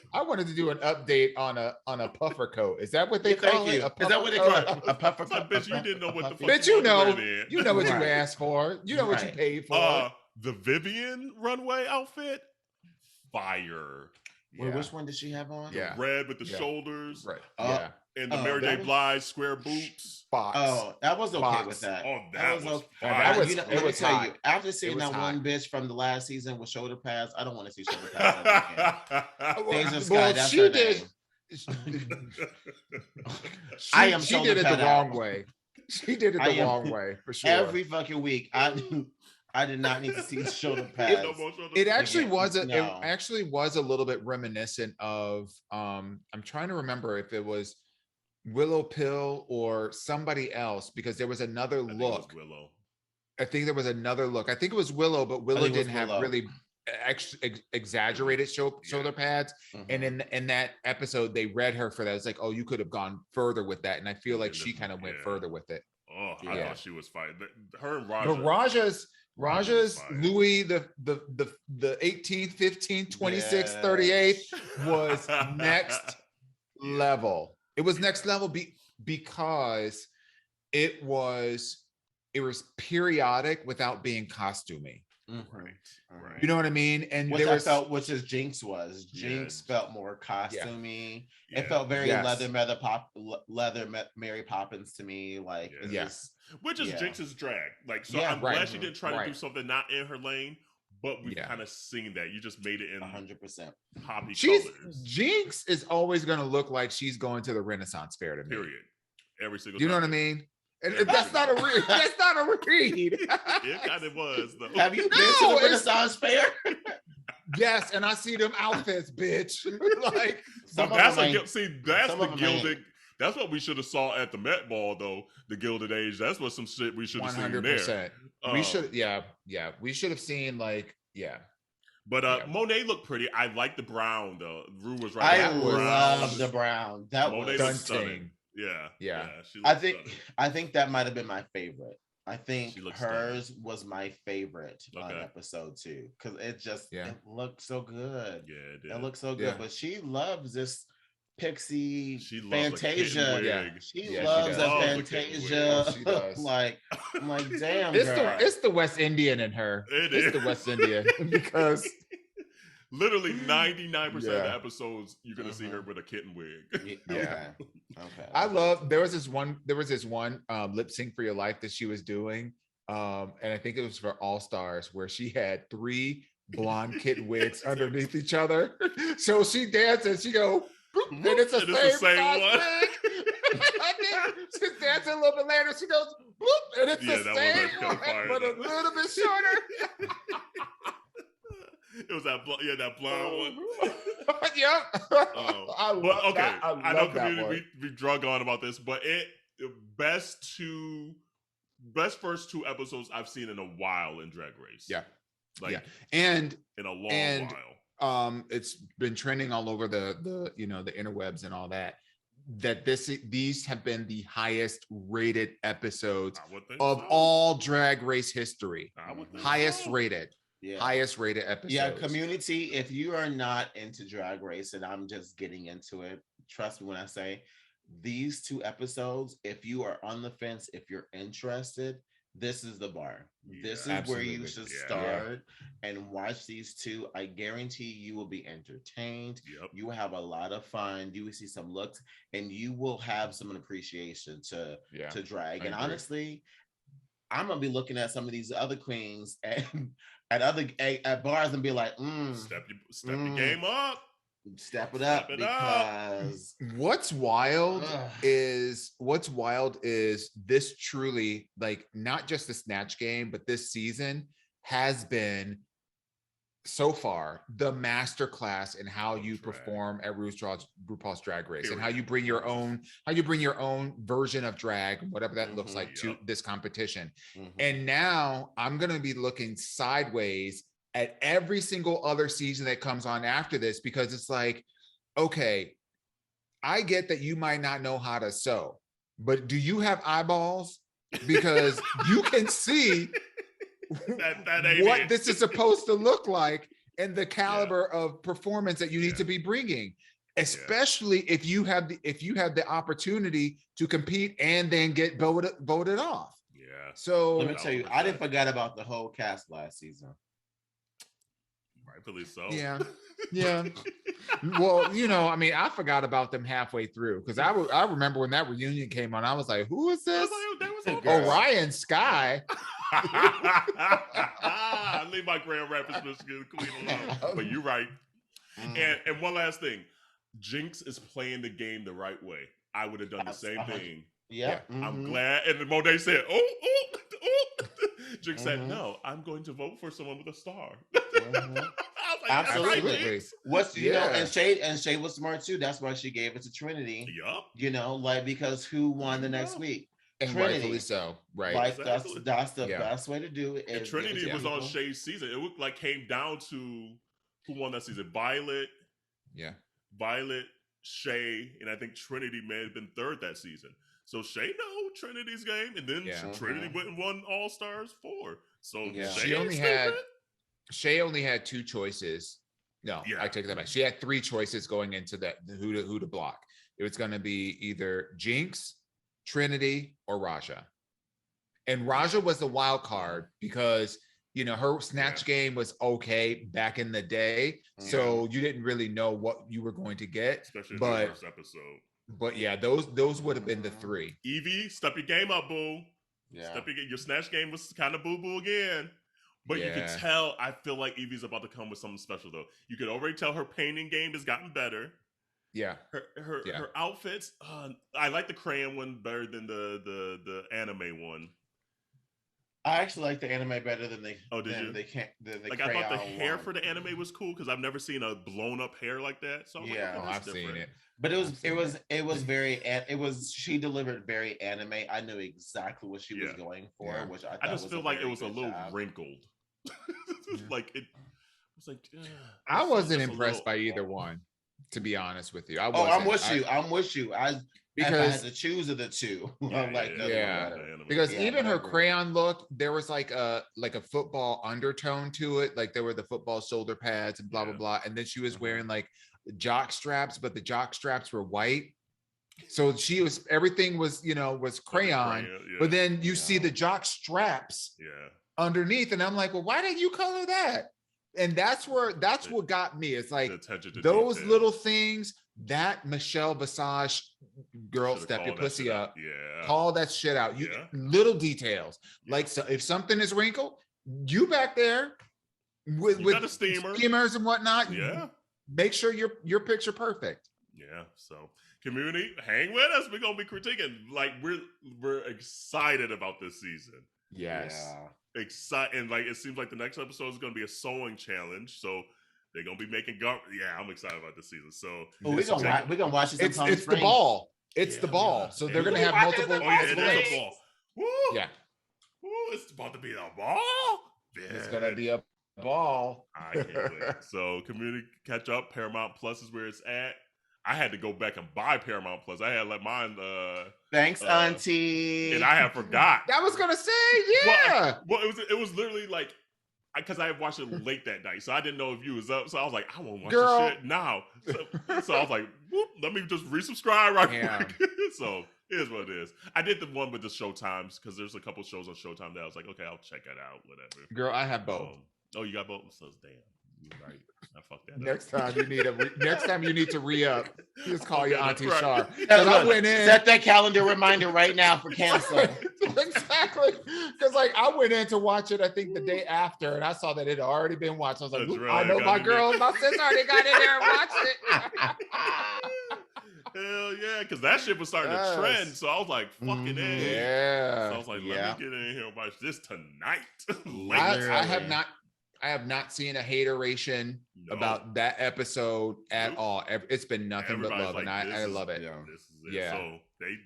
update on a puffer coat. Is that what they call it? Is that what they call it? A puffer coat? Bitch, you didn't know what the fuck. Bitch, you know what you asked for. You know what you paid for. The Vivian runway outfit, fire. Wait, which one did she have on? The red with the shoulders, right? And the Mary J. Blige square boots. Oh, that was okay with that. Oh, that was okay. Let me tell you, after seeing that one bitch from the last season with shoulder pads, I don't want to see shoulder pads again. She did it the wrong way. She did it the wrong way for sure. Every fucking week, I did not need to see shoulder pads. It actually was a little bit reminiscent of I'm trying to remember if it was Willow Pill or somebody else, because there was another look. I think there was another look. I think it was Willow, but Willow didn't have really exaggerated shoulder pads. And in that episode, they read her for that. It's like, oh, you could have gone further with that. And I feel like she kind of went further with it. Oh, I thought she was fine. Her and Raja's Louis the 18th, 15th, 26th, 38th was next level. It was next level because it was periodic without being costumey. Right. You know what I mean? And which I felt, which is Jinx was. Jinx felt more costumey. Yeah. It felt very leather Mary Poppins to me. Like, which is Jinx's drag. Like, so I'm glad she didn't try to do something not in her lane, but we've kind of seen that. You just made it in 100% poppy colors. Jinx is always going to look like she's going to the Renaissance Fair to me. Period. Every single time. You know what I mean? And that's not a read. That's not a read. It kind of was, though. Have you been to the Renaissance Fair? Yes, and I see them outfits, bitch. Like, that's the gilded. That's what we should have saw at the Met Ball, though. The Gilded Age. That's what some shit we should have seen there. We should, we should have seen But Monet looked pretty. I like the brown though. Rue was right. I love the brown. That Monet was stunning. Yeah. I think that might have been my favorite. I think hers was my favorite on episode 2 because it looked so good. Yeah, it did. It looked so good. But she loves this pixie Fantasia. She loves a Fantasia. She does. like, I'm like, damn, it's the West Indian in her. It's the West Indian because literally 99% of the episodes you're gonna see her with a kitten wig. Okay. I love. There was this one lip sync for your life that she was doing, and I think it was for All Stars where she had 3 blonde kitten wigs underneath each other. So she dances. She go. And it's the same one. She's dancing a little bit later. She goes, and it's the same one, but a little bit shorter. It was that blonde one. Yep. I love that. I know community we drug on about this, but best first 2 episodos I've seen in a while in Drag Race. Yeah. And in a long while. It's been trending all over the the interwebs and all that these have been the highest rated episodes of all Drag Race history. Highest rated episodes. Yeah, community, if you are not into Drag Race, and I'm just getting into it, trust me when I say these 2 episodes, if you are on the fence, if you're interested, this is the bar. This is where you should start and watch these 2. I guarantee you will be entertained. You will have a lot of fun. You will see some looks, and you will have some appreciation to drag. And honestly, I'm gonna be looking at some of these other queens at bars and be like, step your game up. Step it up because what's wild is this truly, like, not just the Snatch Game, but this season has been so far the masterclass in how you perform at RuPaul's Drag Race and how you bring your own version of drag, whatever that looks like, to this competition. And now I'm gonna be looking sideways at every single other season that comes on after this, because it's like, okay, I get that you might not know how to sew, but do you have eyeballs? Because you can see what this is supposed to look like and the caliber of performance that you need to be bringing, especially if you have the opportunity to compete and then get voted off. So let me tell you, I didn't forget about the whole cast last season. Rightfully so. Yeah. Well, I mean, I forgot about them halfway through because I remember when that reunion came on, I was like, who is this? Orion Sky. I leave my Grand Rapids, Michigan queen alone. But you're right. And one last thing, Jinx is playing the game the right way. I would have done the same thing. Yeah. I'm glad. And Monet said, oh. Jinx said, no, I'm going to vote for someone with a star. Absolutely. And Shay was smart too. That's why she gave it to Trinity. Because who won the next week? And Trinity. Rightfully so. Right. Like that's the best way to do it. And Trinity was on Shay's season. It came down to who won that season. Violet, Shay, and I think Trinity may have been third that season. So Shay know Trinity's game, and then Trinity went and won All Stars 4. So Shay only had 2 choices. No, I take that back. She had 3 choices going into that who to block. It was going to be either Jinx, Trinity, or Raja. And Raja was the wild card because her Snatch Game was okay back in the day, so you didn't really know what you were going to get. Especially in the first episode. But those would have been the 3. Evie, step your game up, boo. Yeah. Your Snatch Game was kind of boo-boo again. But you could tell, I feel like Evie's about to come with something special, though. You could already tell her painting game has gotten better. Yeah. Her outfits, I like the crayon one better than the anime one. I actually like the anime better than the. Oh, did you? I thought the hair for the anime was cool because I've never seen a blown up hair like that. So I've seen it. But she delivered very anime. I knew exactly what she was going for, which I just feel like it was a little wrinkled. It was like. I wasn't impressed by either one, to be honest with you. I'm with you. Because if I had to choose of the two, I'm like, because even her crayon look, there was like a football undertone to it. Like there were the football shoulder pads and blah blah blah, and then she was wearing like jock straps, but the jock straps were white. So everything was crayon, but then you see the jock straps underneath, and I'm like, well, why didn't you color that? And that's what got me. It's like those little things that Michelle Visage girl step your pussy up. Yeah. Call that shit out. Little details. Like so if something is wrinkled, you back there with steamers and whatnot. Yeah. Make sure your picture perfect. Yeah. So community, hang with us. We're gonna be critiquing. Like we're excited about this season. Yes. Yeah. Excited, and like it seems like the next episode is gonna be a sewing challenge. So they're gonna be making I'm excited about this season. So we're gonna watch it. It's the ball. It's the ball. So they're gonna have multiple. The ball. Woo! Yeah. Woo! It's about to be a ball. Yeah. It's gonna be a ball. I can't wait. So community catch up. Paramount Plus is where it's at. I had to go back and buy Paramount Plus. I had let mine. Thanks, Auntie. And I had forgot. I was gonna say, yeah. Well, it was literally like because I had watched it late that night, so I didn't know if you was up. So I was like, I won't watch this shit now. So I was like, whoop, let me just resubscribe right quick. So it is what it is. I did the one with the Showtimes because there's a couple shoes on Showtime that I was like, okay, I'll check that out. Whatever. Girl, I have both. You got both. So damn. You're right. I fucked that next time you need to re-up. Just call your Auntie right. Char. I went in. Set that calendar reminder right now for cancel. Exactly. Because like I went in to watch it, I think the day after, and I saw that it had already been watched. I was like, I know my girls, my sister already got in there and watched it. Hell yeah, because that shit was starting to trend. So I was like, fucking A. Yeah. So I was like, let me get in here and watch this tonight. I have not seen a hateration about that episode at all. It's been nothing but love, and I love it. Yeah. So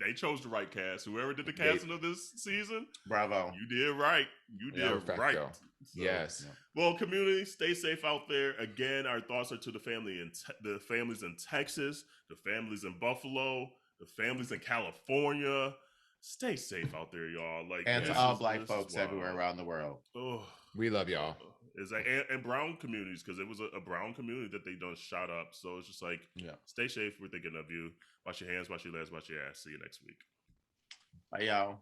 they chose the right cast. Whoever did the casting of this season, bravo. You did right. You did right. So, yes. Well, community, stay safe out there. Again, our thoughts are to the families in Texas, the families in Buffalo, the families in California. Stay safe out there, y'all. And to all Black folks everywhere around the world. We love y'all. Is that and brown communities, because it was a brown community that they done shot up. So it's just like, stay safe. We're thinking of you. Wash your hands, wash your legs, wash your ass. See you next week. Bye, y'all.